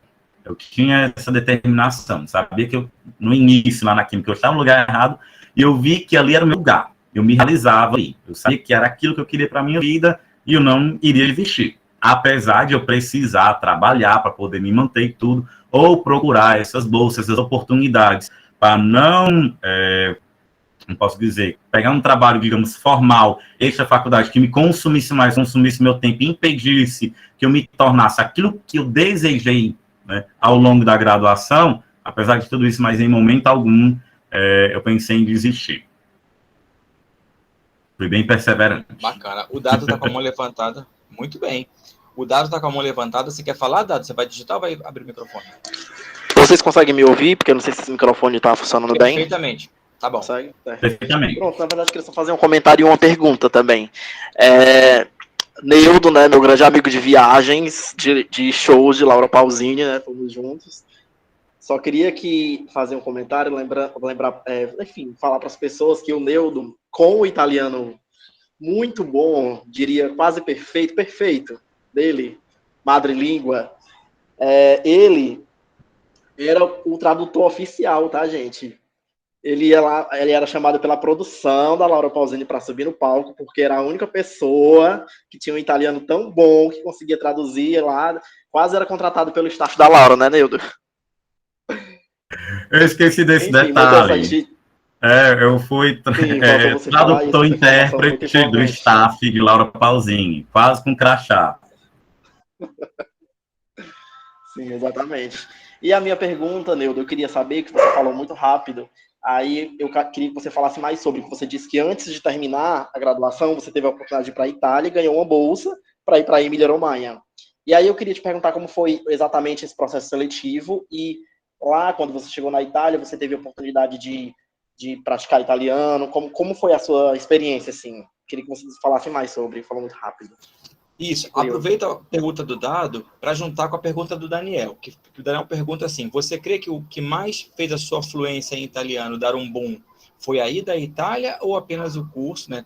Eu tinha essa determinação, sabia que eu, no início, lá na química, eu estava no lugar errado, e eu vi que ali era o meu lugar. Eu me realizava ali. Eu sabia que era aquilo que eu queria para a minha vida, e eu não iria desistir. Apesar de eu precisar trabalhar para poder me manter e tudo, ou procurar essas bolsas, essas oportunidades, para não posso dizer, pegar um trabalho, digamos, formal, extra faculdade, que me consumisse mais, consumisse meu tempo, impedisse que eu me tornasse aquilo que eu desejei, né, ao longo da graduação, apesar de tudo isso, mas em momento algum, eu pensei em desistir. Fui bem perseverante. Bacana. O Dado está com a mão levantada. Muito bem. O Dado está com a mão levantada. Você quer falar, Dado? Você vai digitar ou vai abrir o microfone? Vocês conseguem me ouvir? Porque eu não sei se esse microfone está funcionando bem. Perfeitamente. Tá bom. Consegue? Perfeitamente. Pronto, na verdade, eu queria só fazer um comentário e uma pergunta também. Neudo, né, meu grande amigo de viagens, de shows de Laura Pausini, né, fomos juntos. Só queria fazer um comentário, enfim, falar para as pessoas que o Neudo, com o italiano muito bom, diria quase perfeito dele, madrelíngua, ele era o tradutor oficial, tá, gente? Ele era chamado pela produção da Laura Pausini para subir no palco, porque era a única pessoa que tinha um italiano tão bom que conseguia traduzir lá, quase era contratado pelo staff da Laura, né, Neudo? Eu esqueci desse detalhe. Eu fui tradutor intérprete do staff de Laura Pausini, quase com crachá. Sim, exatamente. E a minha pergunta, Neudo, eu queria saber, que você falou muito rápido, aí eu queria que você falasse mais sobre, que você disse que antes de terminar a graduação, você teve a oportunidade de ir para a Itália e ganhou uma bolsa para ir para a Emília-Romanha. E aí eu queria te perguntar como foi exatamente esse processo seletivo e lá, quando você chegou na Itália, você teve a oportunidade de praticar italiano, como foi a sua experiência, assim? Queria que você falasse mais sobre, falou muito rápido. Isso, aproveita a pergunta do Dado para juntar com a pergunta do Daniel, que o Daniel pergunta assim, você crê que o que mais fez a sua fluência em italiano dar um boom foi a ida à Itália ou apenas o curso, né,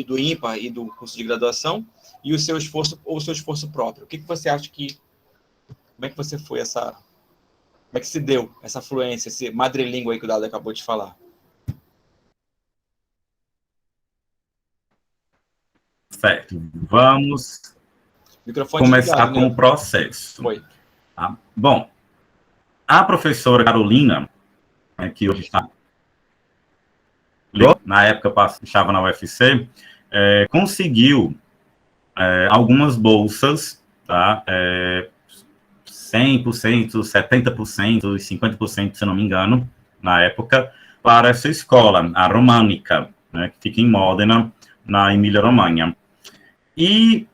do IMPA e do curso de graduação e o seu esforço próprio? O que você acha como é que você foi como é que se deu essa fluência, esse madrelíngua aí que o Dado acabou de falar? Certo, vamos começar com o processo. Foi. Tá? Bom, a professora Carolina, que hoje está, na época estava na UFC, conseguiu algumas bolsas, tá? 100%, 70%, 50%, se não me engano, na época, para essa escola, a Românica, né, que fica em Módena, na Emília-Romanha. E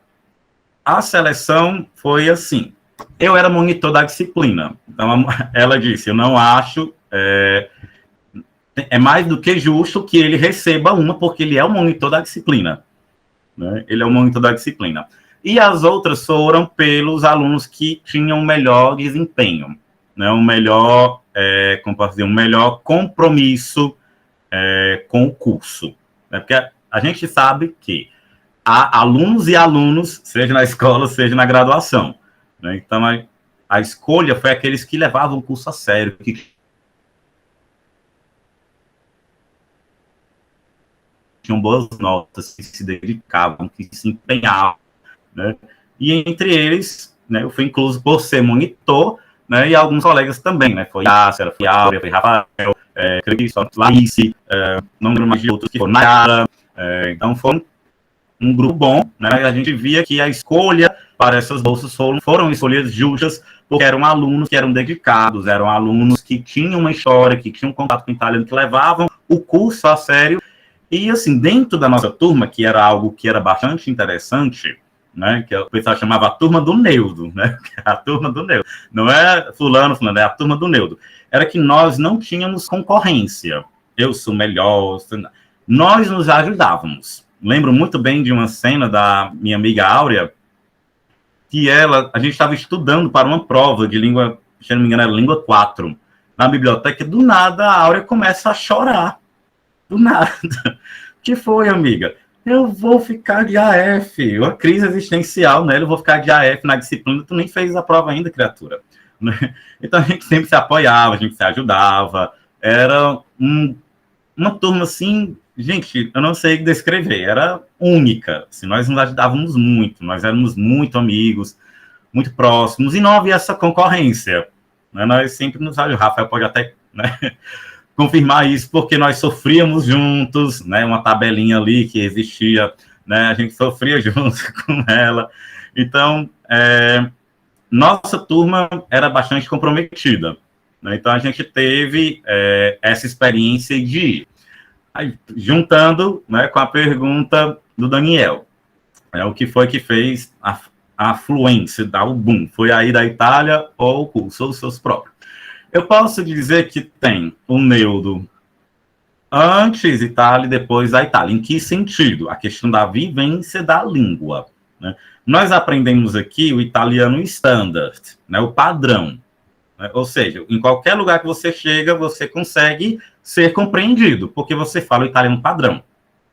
a seleção foi assim. Eu era monitor da disciplina. Então, ela disse, eu não acho... É mais do que justo que ele receba uma, porque ele é o monitor da disciplina. Né? Ele é o monitor da disciplina. E as outras foram pelos alunos que tinham melhor desempenho, né? Um melhor compromisso com o curso. Né? Porque a gente sabe que há alunos e alunos, seja na escola, seja na graduação. Né? Então, a escolha foi aqueles que levavam o curso a sério, que tinham boas notas, que se dedicavam, que se empenhavam, né? E entre eles, né, eu fui incluso por ser monitor, né, e alguns colegas também, né, foi Yásser, foi Áurea, foi Rafael, Cristo, Larice, não lembro mais de outros que foram, Nayara, então foi um grupo bom, né, a gente via que a escolha para essas bolsas foram escolhas justas, porque eram alunos que eram dedicados, eram alunos que tinham uma história, que tinham contato com o italiano, que levavam o curso a sério. E, assim, dentro da nossa turma, que era algo que era bastante interessante, né, que o pessoal chamava a turma do Neudo, né, a turma do Neudo. Não é fulano, é a turma do Neudo. Era que nós não tínhamos concorrência. Eu sou melhor. Nós nos ajudávamos. Lembro muito bem de uma cena da minha amiga Áurea, que a gente estava estudando para uma prova de língua, se não me engano, era língua 4, na biblioteca, do nada a Áurea começa a chorar. Do nada. Que foi, amiga? Eu vou ficar de AF, uma crise existencial, né? Eu vou ficar de AF na disciplina, tu nem fez a prova ainda, criatura. Então a gente sempre se apoiava, a gente se ajudava, era uma turma assim, gente, eu não sei descrever, era única, assim, nós nos ajudávamos muito, nós éramos muito amigos, muito próximos, e não havia essa concorrência, né? Nós sempre nos ajudávamos, o Rafael pode até, né, confirmar isso, porque nós sofríamos juntos, né, uma tabelinha ali que existia, né, a gente sofria junto com ela, então, nossa turma era bastante comprometida, né, então a gente teve essa experiência de ir, juntando, né, com a pergunta do Daniel, o que foi que fez a fluência, dar o boom, foi aí da Itália ou o curso, ou os seus próprios? Eu posso dizer que tem o Neudo antes Itália e depois da Itália. Em que sentido? A questão da vivência da língua. Né? Nós aprendemos aqui o italiano standard, né? O padrão. Né? Ou seja, em qualquer lugar que você chega, você consegue ser compreendido, porque você fala o italiano padrão.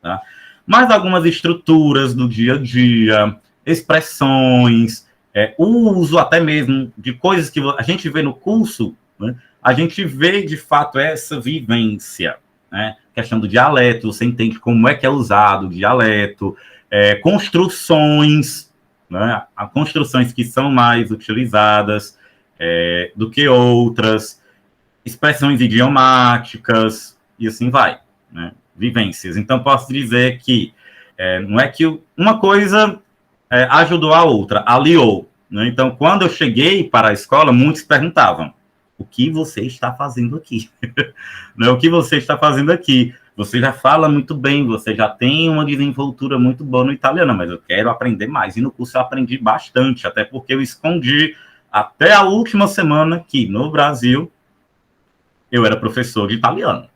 Tá? Mas algumas estruturas do dia a dia, expressões, o uso até mesmo de coisas que a gente vê no curso, né? A gente vê, de fato, essa vivência, né? Questão do dialeto, você entende como é que é usado o dialeto, construções, né? Construções que são mais utilizadas do que outras, expressões idiomáticas, e assim vai, né? Vivências. Então, posso dizer que não é que uma coisa ajudou a outra, aliou. Né? Então, quando eu cheguei para a escola, muitos perguntavam, o que você está fazendo aqui? Né? O que você está fazendo aqui? Você já fala muito bem, você já tem uma desenvoltura muito boa no italiano, mas eu quero aprender mais. E no curso eu aprendi bastante, até porque eu escondi até a última semana que, no Brasil, eu era professor de italiano.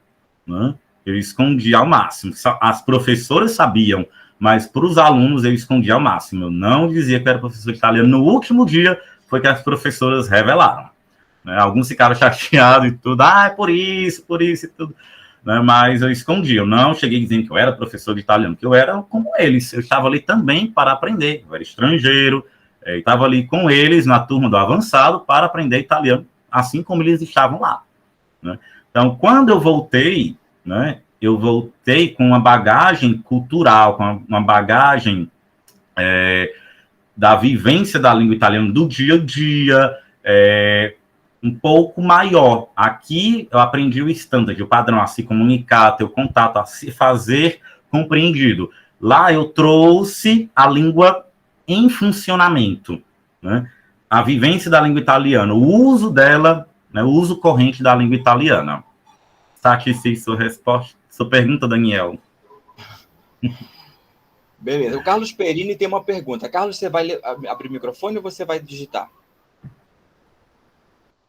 Né? Eu escondi ao máximo. As professoras sabiam, mas para os alunos eu escondi ao máximo. Eu não dizia que era professor de italiano. No último dia foi que as professoras revelaram. Né? Alguns ficaram chateados e tudo. É por isso e tudo. Né? Mas eu escondi. Eu não cheguei dizendo que eu era professor de italiano, que eu era como eles. Eu estava ali também para aprender. Eu era estrangeiro. Eu estava ali com eles na turma do avançado para aprender italiano, assim como eles estavam lá. Né? Então, quando eu voltei, né, eu voltei com uma bagagem cultural, com uma bagagem da vivência da língua italiana do dia a dia, um pouco maior. Aqui eu aprendi o standard, o padrão, a se comunicar, ter o contato, a se fazer compreendido. Lá eu trouxe a língua em funcionamento, né? A vivência da língua italiana, o uso dela, né, o uso corrente da língua italiana. Satisfiz sua resposta, sua pergunta, Daniel. Beleza. O Carlos Perini tem uma pergunta. Carlos, você vai abrir o microfone ou você vai digitar?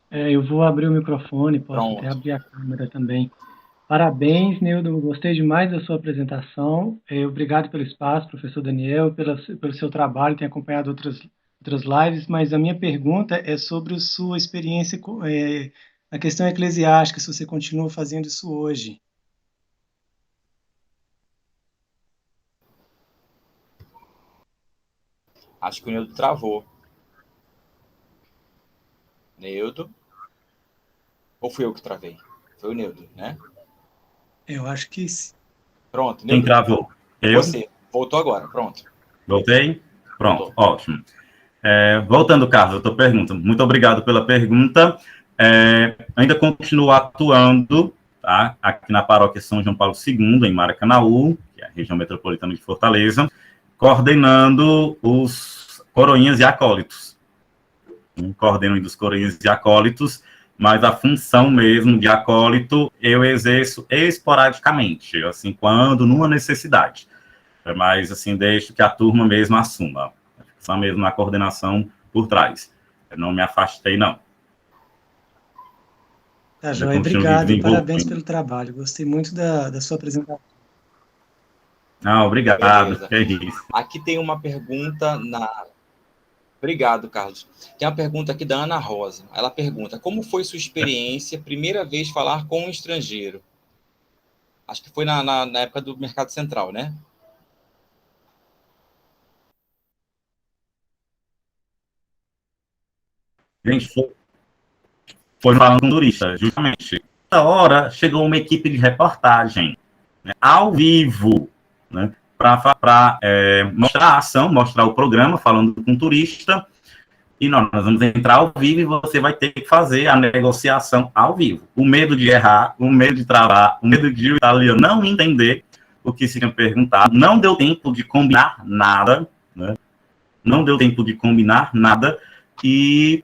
Eu vou abrir o microfone, posso Pronto. até abrir a câmera também. Parabéns, Neudo, gostei demais da sua apresentação. Obrigado pelo espaço, professor Daniel, pelo seu trabalho, tenho acompanhado outras lives, mas a minha pergunta é sobre a sua experiência na questão eclesiástica, se você continua fazendo isso hoje. Acho que o Neudo travou. Neudo? Ou fui eu que travei? Foi o Neudo, né? Eu acho que sim. Pronto, Quem Neudo. travou? Eu? Você. Voltou agora, pronto. Voltei? Pronto, Voltou. ótimo. Voltando, Carlos, a tua pergunta. Muito obrigado pela pergunta. Ainda continuo atuando, tá, aqui na paróquia São João Paulo II, em Maracanaú, que é a região metropolitana de Fortaleza, coordenando os coroinhas e acólitos. Coordeno dos coroinhas e acólitos, mas a função mesmo de acólito eu exerço esporadicamente, assim, quando numa necessidade. Mas, assim, deixo que a turma mesmo assuma. Só mesmo na coordenação por trás. Eu não me afastei, não. Tá, joia. Obrigado e parabéns pelo trabalho. Gostei muito da sua apresentação. Obrigado. Beleza. É isso. Aqui tem uma pergunta Obrigado, Carlos. Tem uma pergunta aqui da Ana Rosa. Ela pergunta: como foi sua experiência, primeira vez falar com um estrangeiro? Acho que foi na época do Mercado Central, né? Gente, foi falando com um turista, justamente. Na hora, chegou uma equipe de reportagem, né, ao vivo, né, para mostrar a ação, mostrar o programa, falando com o turista. E nós vamos entrar ao vivo e você vai ter que fazer a negociação ao vivo. O medo de errar, o medo de travar, o medo de o italiano não entender o que se tinha perguntado. Não deu tempo de combinar nada, né? Não deu tempo de combinar nada e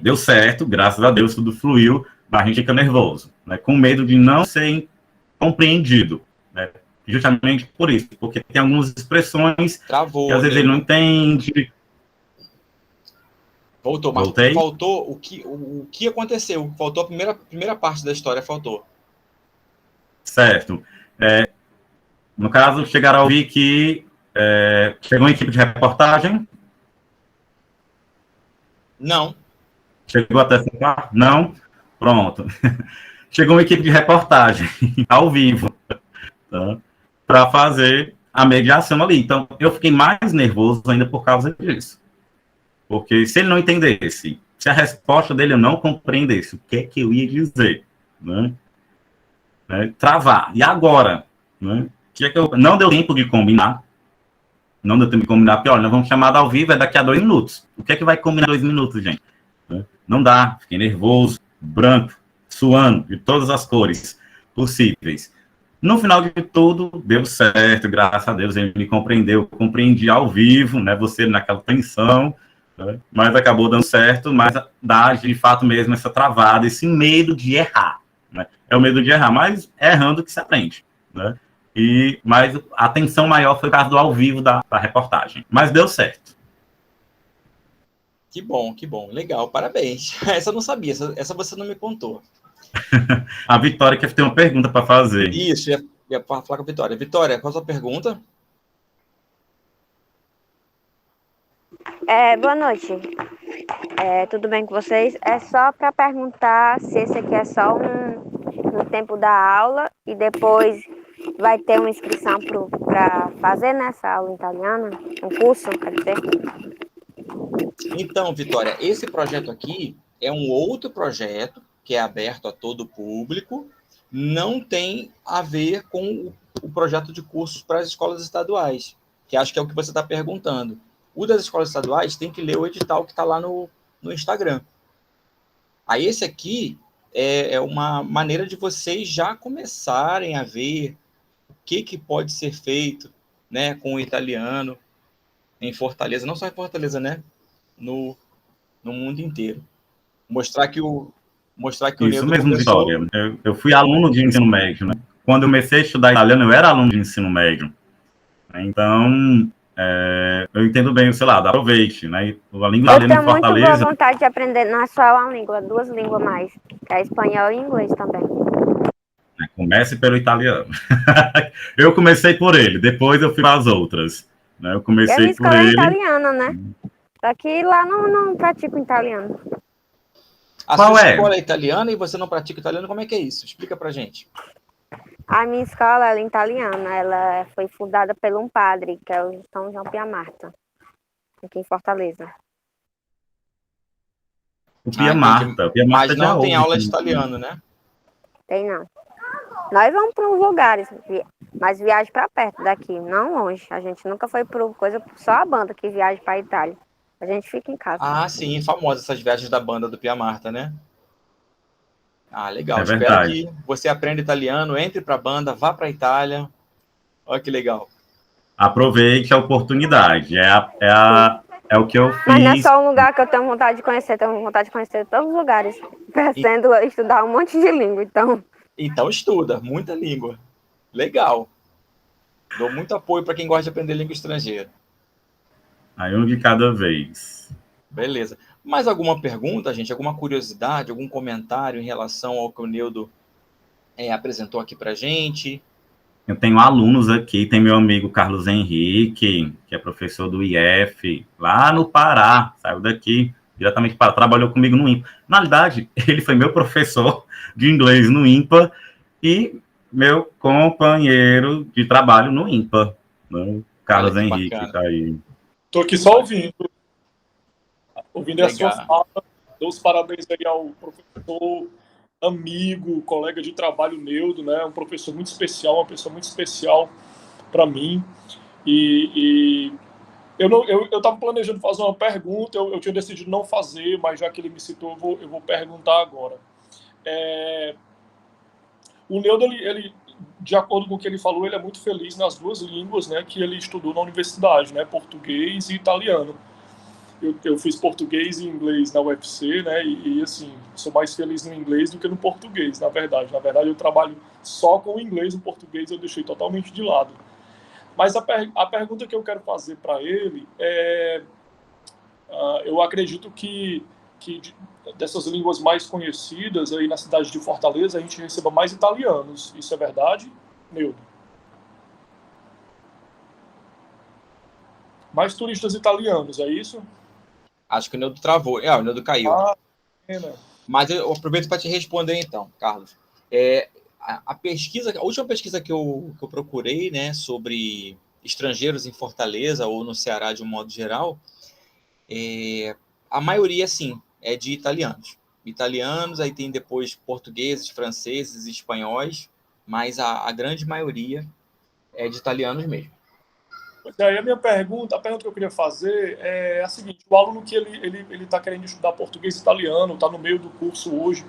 deu certo, graças a Deus tudo fluiu, mas a gente fica nervoso, né? Com medo de não ser compreendido, né? Justamente por isso, porque tem algumas expressões Travou, que às vezes ele não entende. Voltou, mas Voltei? faltou o que aconteceu. Faltou a primeira parte da história, faltou. Certo. No caso, chegaram a ouvir que chegou uma equipe de reportagem? Não. Chegou até essa parte? Não? Pronto. Chegou uma equipe de reportagem, ao vivo, tá? Para fazer a mediação ali. Então, eu fiquei mais nervoso ainda por causa disso. Porque se ele não entendesse, se a resposta dele eu não compreendesse, o que é que eu ia dizer? Né? Travar. E agora? Né? Que é que não deu tempo de combinar. Não deu tempo de combinar, porque, olha, nós vamos chamar ao vivo, é daqui a 2 minutos. O que é que vai combinar 2 minutos, gente? Não dá, fiquei nervoso, branco, suando, de todas as cores possíveis. No final de tudo, deu certo, graças a Deus, ele me compreendeu, compreendi ao vivo, né, você naquela tensão, né, mas acabou dando certo, mas dá, de fato mesmo, essa travada, esse medo de errar, né? É o medo de errar, mas é errando que se aprende, né? Mas a tensão maior foi o caso do ao vivo da reportagem. Mas deu certo. Que bom, legal, parabéns. Essa eu não sabia, essa você não me contou. A Vitória quer ter uma pergunta para fazer. Isso, ia falar com a Vitória. Vitória, qual a sua pergunta? Boa noite. Tudo bem com vocês? É só para perguntar se esse aqui é só um tempo da aula e depois vai ter uma inscrição para fazer nessa aula italiana, um curso, quer dizer. Então, Vitória, esse projeto aqui é um outro projeto que é aberto a todo o público, não tem a ver com o projeto de cursos para as escolas estaduais, que acho que é o que você está perguntando. O das escolas estaduais tem que ler o edital que está lá no Instagram. Aí esse aqui é uma maneira de vocês já começarem a ver o que pode ser feito, né, com o italiano em Fortaleza, não só em Fortaleza, né, no mundo inteiro. Mostrar que o Isso Neudo mesmo, começou... Vitória. Eu fui aluno de ensino médio, né? Quando eu comecei a estudar italiano, eu era aluno de ensino médio. Então, eu entendo bem, sei lá, aproveite, né? A língua italiana em Fortaleza... Eu tenho muito boa vontade de aprender, não é só uma língua, 2 línguas mais, que é espanhol e inglês também. Comece pelo italiano. Eu comecei por ele, depois eu fui para as outras. Né? Eu comecei por ele... italiana, né? Só que lá não pratico italiano. A sua escola é italiana e você não pratica italiano, como é que é isso? Explica pra gente. A minha escola é italiana, ela foi fundada por um padre, que é o São João Pia Marta. aqui em Fortaleza. O Pia Marta. O Pia Marta Mas já não tem ouve aula de também. italiano, né? Tem não. Nós vamos para uns lugares, mas viagem para perto daqui, não longe. A gente nunca foi por coisa, só a banda que viaja para Itália. A gente fica em casa. Ah, sim, famosa essas viagens da banda do Pia Marta, né? Ah, legal. É Espero verdade. que você aprenda italiano, entre para a banda, vá para a Itália. Olha que legal. Aproveite a oportunidade. É o que eu Mas não é fiz. só um lugar que eu tenho vontade de conhecer, tenho vontade de conhecer todos os lugares, pretendo estudar um monte de língua, então. Então estuda, muita língua. Legal. Dou muito apoio para quem gosta de aprender língua estrangeira. Aí um de cada vez. Beleza. Mais alguma pergunta, gente? Alguma curiosidade, algum comentário em relação ao que o Neudo apresentou aqui para gente? Eu tenho alunos aqui, tem meu amigo Carlos Henrique, que é professor do IF, lá no Pará, saiu daqui diretamente para trabalhou comigo no IMPA. Na realidade, ele foi meu professor de inglês no IMPA e meu companheiro de trabalho no IMPA. Né? Olha Carlos que Henrique bacana. está aí. Estou aqui só ouvindo a sua Legal. fala. Dou os parabéns aí ao professor, amigo, colega de trabalho Neudo, né? Um professor muito especial, uma pessoa muito especial para mim. E eu estava planejando fazer uma pergunta, eu tinha decidido não fazer, mas já que ele me citou, eu vou perguntar agora. O Neudo, ele, de acordo com o que ele falou, ele é muito feliz nas duas línguas, né, que ele estudou na universidade, né, português e italiano. Eu fiz português e inglês na UFC, né, e assim, sou mais feliz no inglês do que no português, na verdade. Na verdade, eu trabalho só com o inglês, o português eu deixei totalmente de lado. Mas a pergunta que eu quero fazer para ele eu acredito que dessas línguas mais conhecidas aí na cidade de Fortaleza, a gente receba mais italianos. Isso é verdade, Neudo? Mais turistas italianos, é isso? Acho que o Neudo travou. O Neudo caiu. Pena. Mas eu aproveito para te responder então, Carlos. A última pesquisa que eu procurei, né, sobre estrangeiros em Fortaleza ou no Ceará de um modo geral, a maioria, sim, é de italianos. Italianos, aí tem depois portugueses, franceses, espanhóis, mas a grande maioria é de italianos mesmo. Pois é, aí a pergunta que eu queria fazer é a seguinte: o aluno que ele está querendo estudar português e italiano, está no meio do curso hoje,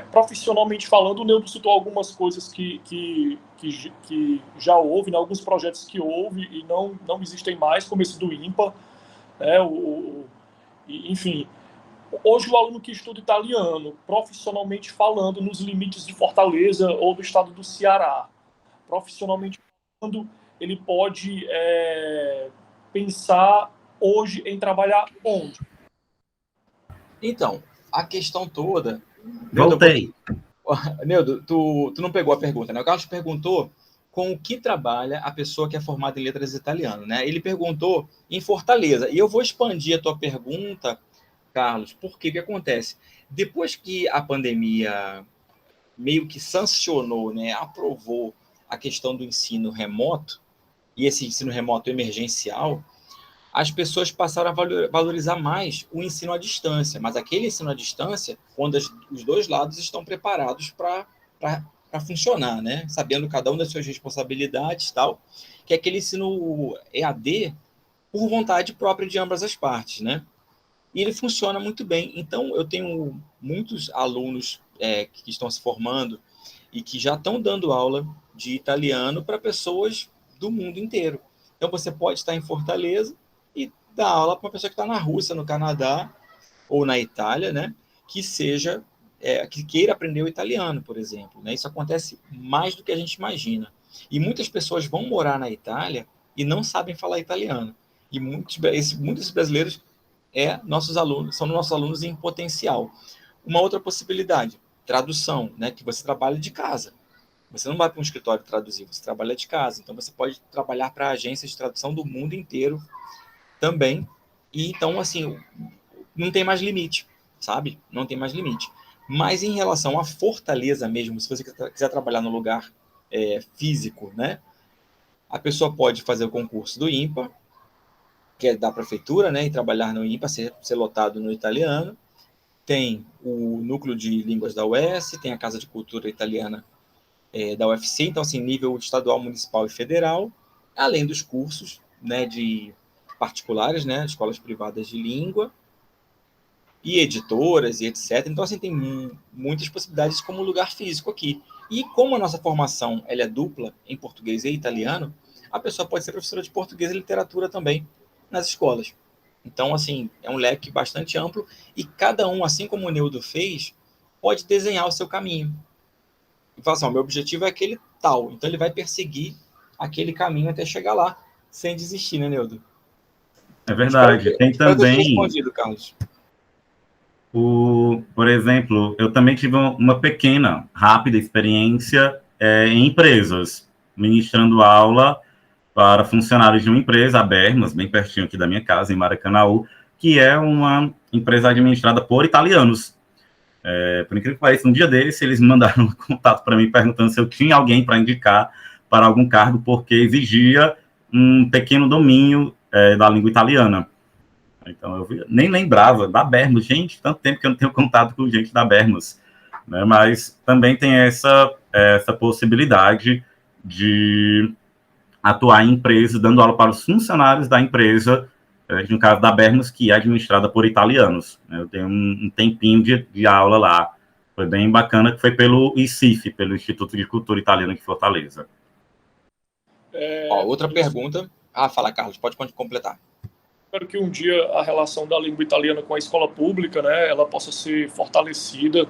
profissionalmente falando, o Neudo citou algumas coisas que já houve, né, alguns projetos que houve e não existem mais, como esse do IMPA, enfim. Hoje o aluno que estuda italiano, profissionalmente falando, nos limites de Fortaleza ou do estado do Ceará, profissionalmente falando, ele pode pensar hoje em trabalhar onde? Então, a questão toda... Voltei. Neudo, tu não pegou a pergunta, né? O Carlos perguntou com o que trabalha a pessoa que é formada em letras italiano, né? Ele perguntou em Fortaleza. E eu vou expandir a tua pergunta, Carlos, porque o que acontece? Depois que a pandemia meio que sancionou, né, aprovou a questão do ensino remoto, e esse ensino remoto emergencial, as pessoas passaram a valorizar mais o ensino à distância, mas aquele ensino à distância, quando os dois lados estão preparados para funcionar, né? Sabendo cada um das suas responsabilidades e tal, que é aquele ensino EAD por vontade própria de ambas as partes, né? E ele funciona muito bem. Então, eu tenho muitos alunos que estão se formando e que já estão dando aula de italiano para pessoas do mundo inteiro. Então, você pode estar em Fortaleza e dar aula para uma pessoa que está na Rússia, no Canadá ou na Itália, né? Que queira aprender o italiano, por exemplo. Né? Isso acontece mais do que a gente imagina. E muitas pessoas vão morar na Itália e não sabem falar italiano. E muitos brasileiros são nossos alunos em potencial. Uma outra possibilidade, tradução, né, que você trabalha de casa. Você não vai para um escritório traduzir, você trabalha de casa. Então, você pode trabalhar para agências de tradução do mundo inteiro também. E então, assim, não tem mais limite, sabe? Não tem mais limite. Mas em relação à Fortaleza mesmo, se você quiser trabalhar no lugar físico, né, a pessoa pode fazer o concurso do IMPA, que é da prefeitura, né, e trabalhar no IMPA, ser lotado no italiano. Tem o núcleo de línguas da UES, tem a Casa de Cultura Italiana da UFC, então, assim, nível estadual, municipal e federal, além dos cursos, né, de particulares, né, escolas privadas de língua, e editoras, e etc. Então, assim, tem muitas possibilidades como lugar físico aqui. E como a nossa formação ela é dupla, em português e italiano, a pessoa pode ser professora de português e literatura também nas escolas. Então, assim, é um leque bastante amplo e cada um, assim como o Neudo fez, pode desenhar o seu caminho. E falar assim, ó, meu objetivo é aquele tal. Então, ele vai perseguir aquele caminho até chegar lá, sem desistir, né, Neudo? É verdade. Tem espero que eu tenha também, respondido, Carlos. por exemplo, eu também tive uma pequena, rápida experiência em empresas, ministrando aula para funcionários de uma empresa, a Bermas, bem pertinho aqui da minha casa, em Maracanaú, que é uma empresa administrada por italianos. Por incrível que pareça, um dia desse, eles mandaram um contato para mim, perguntando se eu tinha alguém para indicar para algum cargo, porque exigia um pequeno domínio da língua italiana. Então, eu nem lembrava da Bermas. Gente, tanto tempo que eu não tenho contato com gente da Bermas. Né? Mas também tem essa possibilidade de atuar em empresas, dando aula para os funcionários da empresa, no caso da Bermas, que é administrada por italianos. Eu tenho um tempinho de aula lá. Foi bem bacana, que foi pelo ICIF, pelo Instituto de Cultura Italiana de Fortaleza. Outra pergunta. Fala, Carlos, pode completar. Espero que um dia a relação da língua italiana com a escola pública, né, ela possa ser fortalecida,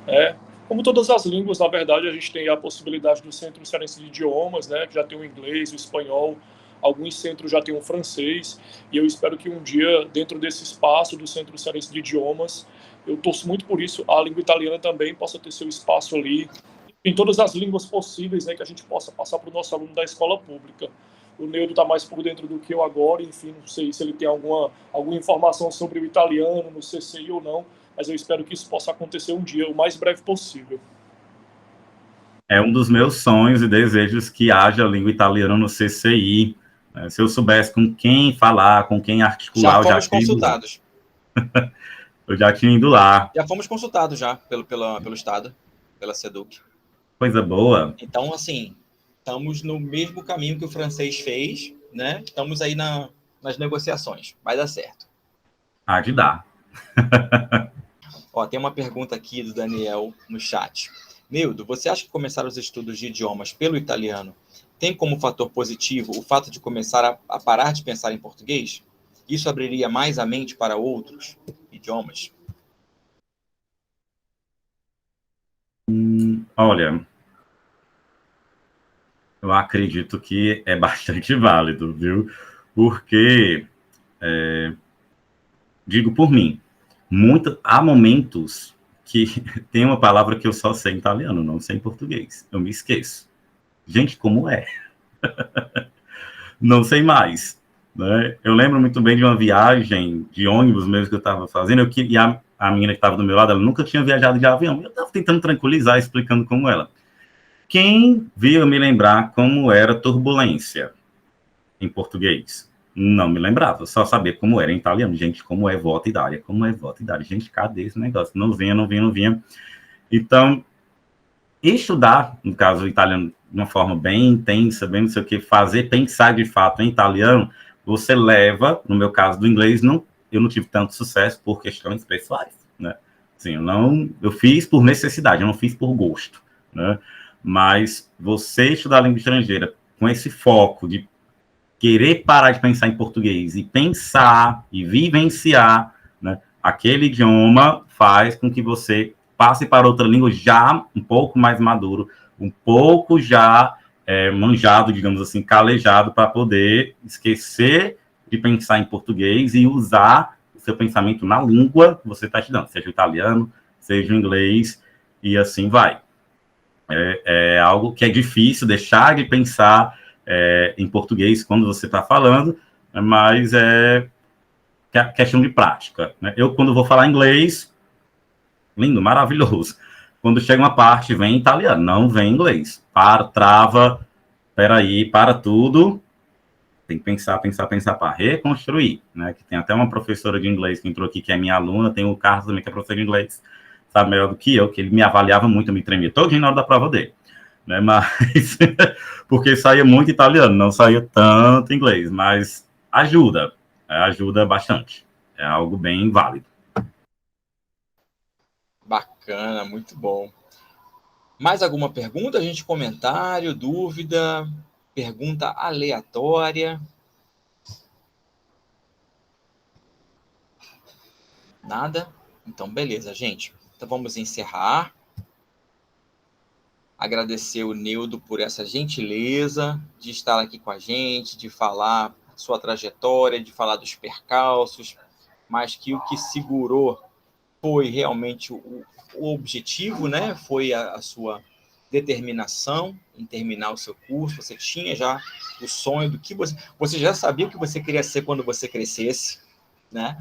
né? Como todas as línguas, na verdade, a gente tem a possibilidade do Centro Cearense de Idiomas, né, que já tem o inglês, o espanhol, alguns centros já têm o francês, e eu espero que um dia, dentro desse espaço do Centro Cearense de Idiomas, eu torço muito por isso, a língua italiana também possa ter seu espaço ali, em todas as línguas possíveis, né, que a gente possa passar para o nosso aluno da escola pública. O Neudo está mais por dentro do que eu agora, enfim, não sei se ele tem alguma informação sobre o italiano no CCI ou não, mas eu espero que isso possa acontecer um dia, o mais breve possível. É um dos meus sonhos e desejos que haja língua italiana no CCI. Se eu soubesse com quem falar, com quem articular, já fomos consultados. Eu já tinha ido lá. Já fomos consultados já pelo Estado, pela SEDUC. Coisa boa. Então, assim, estamos no mesmo caminho que o francês fez, né? Estamos aí nas negociações. Vai dar certo. Há de dar. Tem uma pergunta aqui do Daniel no chat. Neudo, você acha que começar os estudos de idiomas pelo italiano tem como fator positivo o fato de começar a parar de pensar em português? Isso abriria mais a mente para outros idiomas? Olha, eu acredito que é bastante válido, viu? Porque, digo por mim, há momentos que tem uma palavra que eu só sei em italiano, não sei em português. Eu me esqueço. Gente, como é? Não sei mais. Né? Eu lembro muito bem de uma viagem de ônibus mesmo que eu estava fazendo, e a menina que estava do meu lado, ela nunca tinha viajado de avião. Eu estava tentando tranquilizar, explicando como ela. Quem viu me lembrar como era turbulência em português? Não me lembrava, só sabia como era em italiano. Gente, como é volta e dália? Como é volta e dália? Gente, cadê esse negócio? Não vinha. Então, estudar, no caso italiano, de uma forma bem intensa, bem não sei o que, fazer pensar de fato em italiano, você leva, no meu caso do inglês, eu não tive tanto sucesso por questões pessoais, né? Assim, eu fiz por necessidade, eu não fiz por gosto, né? Mas você estudar a língua estrangeira com esse foco de querer parar de pensar em português e pensar e vivenciar, né, aquele idioma faz com que você passe para outra língua já um pouco mais maduro, um pouco já manjado, digamos assim, calejado, para poder esquecer de pensar em português e usar o seu pensamento na língua que você está estudando, seja o italiano, seja o inglês, e assim vai. É algo que é difícil deixar de pensar em português quando você está falando, mas é questão de prática. Né? Eu, quando vou falar inglês, lindo, maravilhoso. Quando chega uma parte, vem italiano, não vem inglês. Trava, peraí, para tudo, tem que pensar para reconstruir, né? Que tem até uma professora de inglês que entrou aqui, que é minha aluna, tem o Carlos também, que é professor de inglês, sabe melhor do que eu, que ele me avaliava muito, eu me tremia todo na hora da prova dele, né? Mas, porque saía muito italiano, não saía tanto inglês, mas ajuda bastante, é algo bem válido. Bacana, muito bom. Mais alguma pergunta, gente? Comentário, dúvida, pergunta aleatória? Nada? Então, beleza, gente. Então, vamos encerrar. Agradecer o Neudo por essa gentileza de estar aqui com a gente, de falar sua trajetória, de falar dos percalços, mas que o que segurou foi realmente o objetivo, né? Foi a sua determinação em terminar o seu curso. Você tinha já o sonho do que você já sabia o que você queria ser quando você crescesse, né?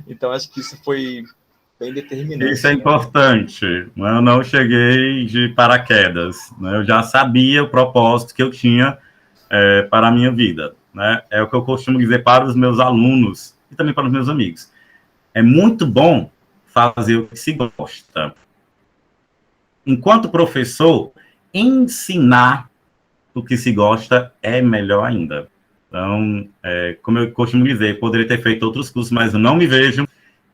Então, acho que isso foi bem determinante. Isso é importante. Eu não cheguei de paraquedas, né? Eu já sabia o propósito que eu tinha para a minha vida, né? É o que eu costumo dizer para os meus alunos e também para os meus amigos. É muito bom fazer o que se gosta. Enquanto professor, ensinar o que se gosta é melhor ainda. Então, como eu costumo dizer, poderia ter feito outros cursos, mas eu não me vejo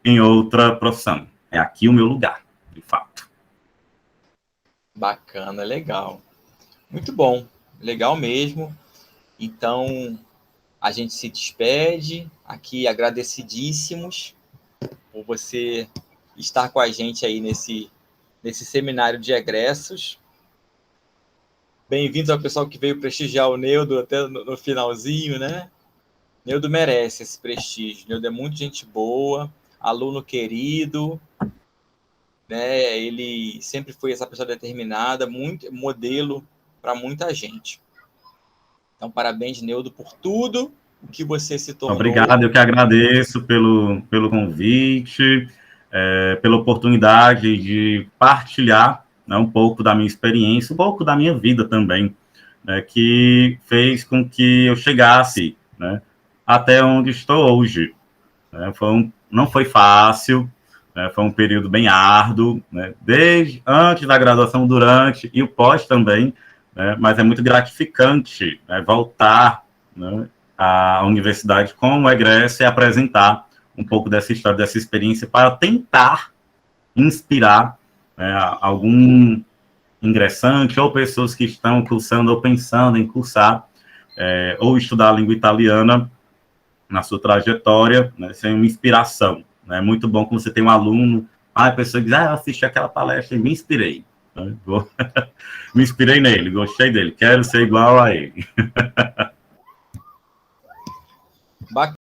em outra profissão. É aqui o meu lugar, de fato. Bacana, legal. Muito bom, legal mesmo. Então, a gente se despede aqui, agradecidíssimos por você estar com a gente aí nesse seminário de egressos. Bem-vindos ao pessoal que veio prestigiar o Neudo até no finalzinho, né? Neudo merece esse prestígio. Neudo é muito gente boa, aluno querido, né? Ele sempre foi essa pessoa determinada, muito modelo para muita gente. Então, parabéns, Neudo, por tudo o que você se tornou. Obrigado, eu que agradeço pelo convite, pela oportunidade de partilhar, né, um pouco da minha experiência, um pouco da minha vida também, né, que fez com que eu chegasse, né, até onde estou hoje. Né, não foi fácil, né, foi um período bem árduo, né, desde antes da graduação, durante e o pós também, né, mas é muito gratificante, né, voltar, né, à universidade como egresso e apresentar um pouco dessa história, dessa experiência, para tentar inspirar, né, algum ingressante ou pessoas que estão cursando ou pensando em cursar ou estudar a língua italiana na sua trajetória, né, sem uma inspiração. Né? É muito bom quando você tem um aluno, a pessoa diz, eu assisti aquela palestra e me inspirei. Né? Me inspirei nele, gostei dele, quero ser igual a ele. Bacana.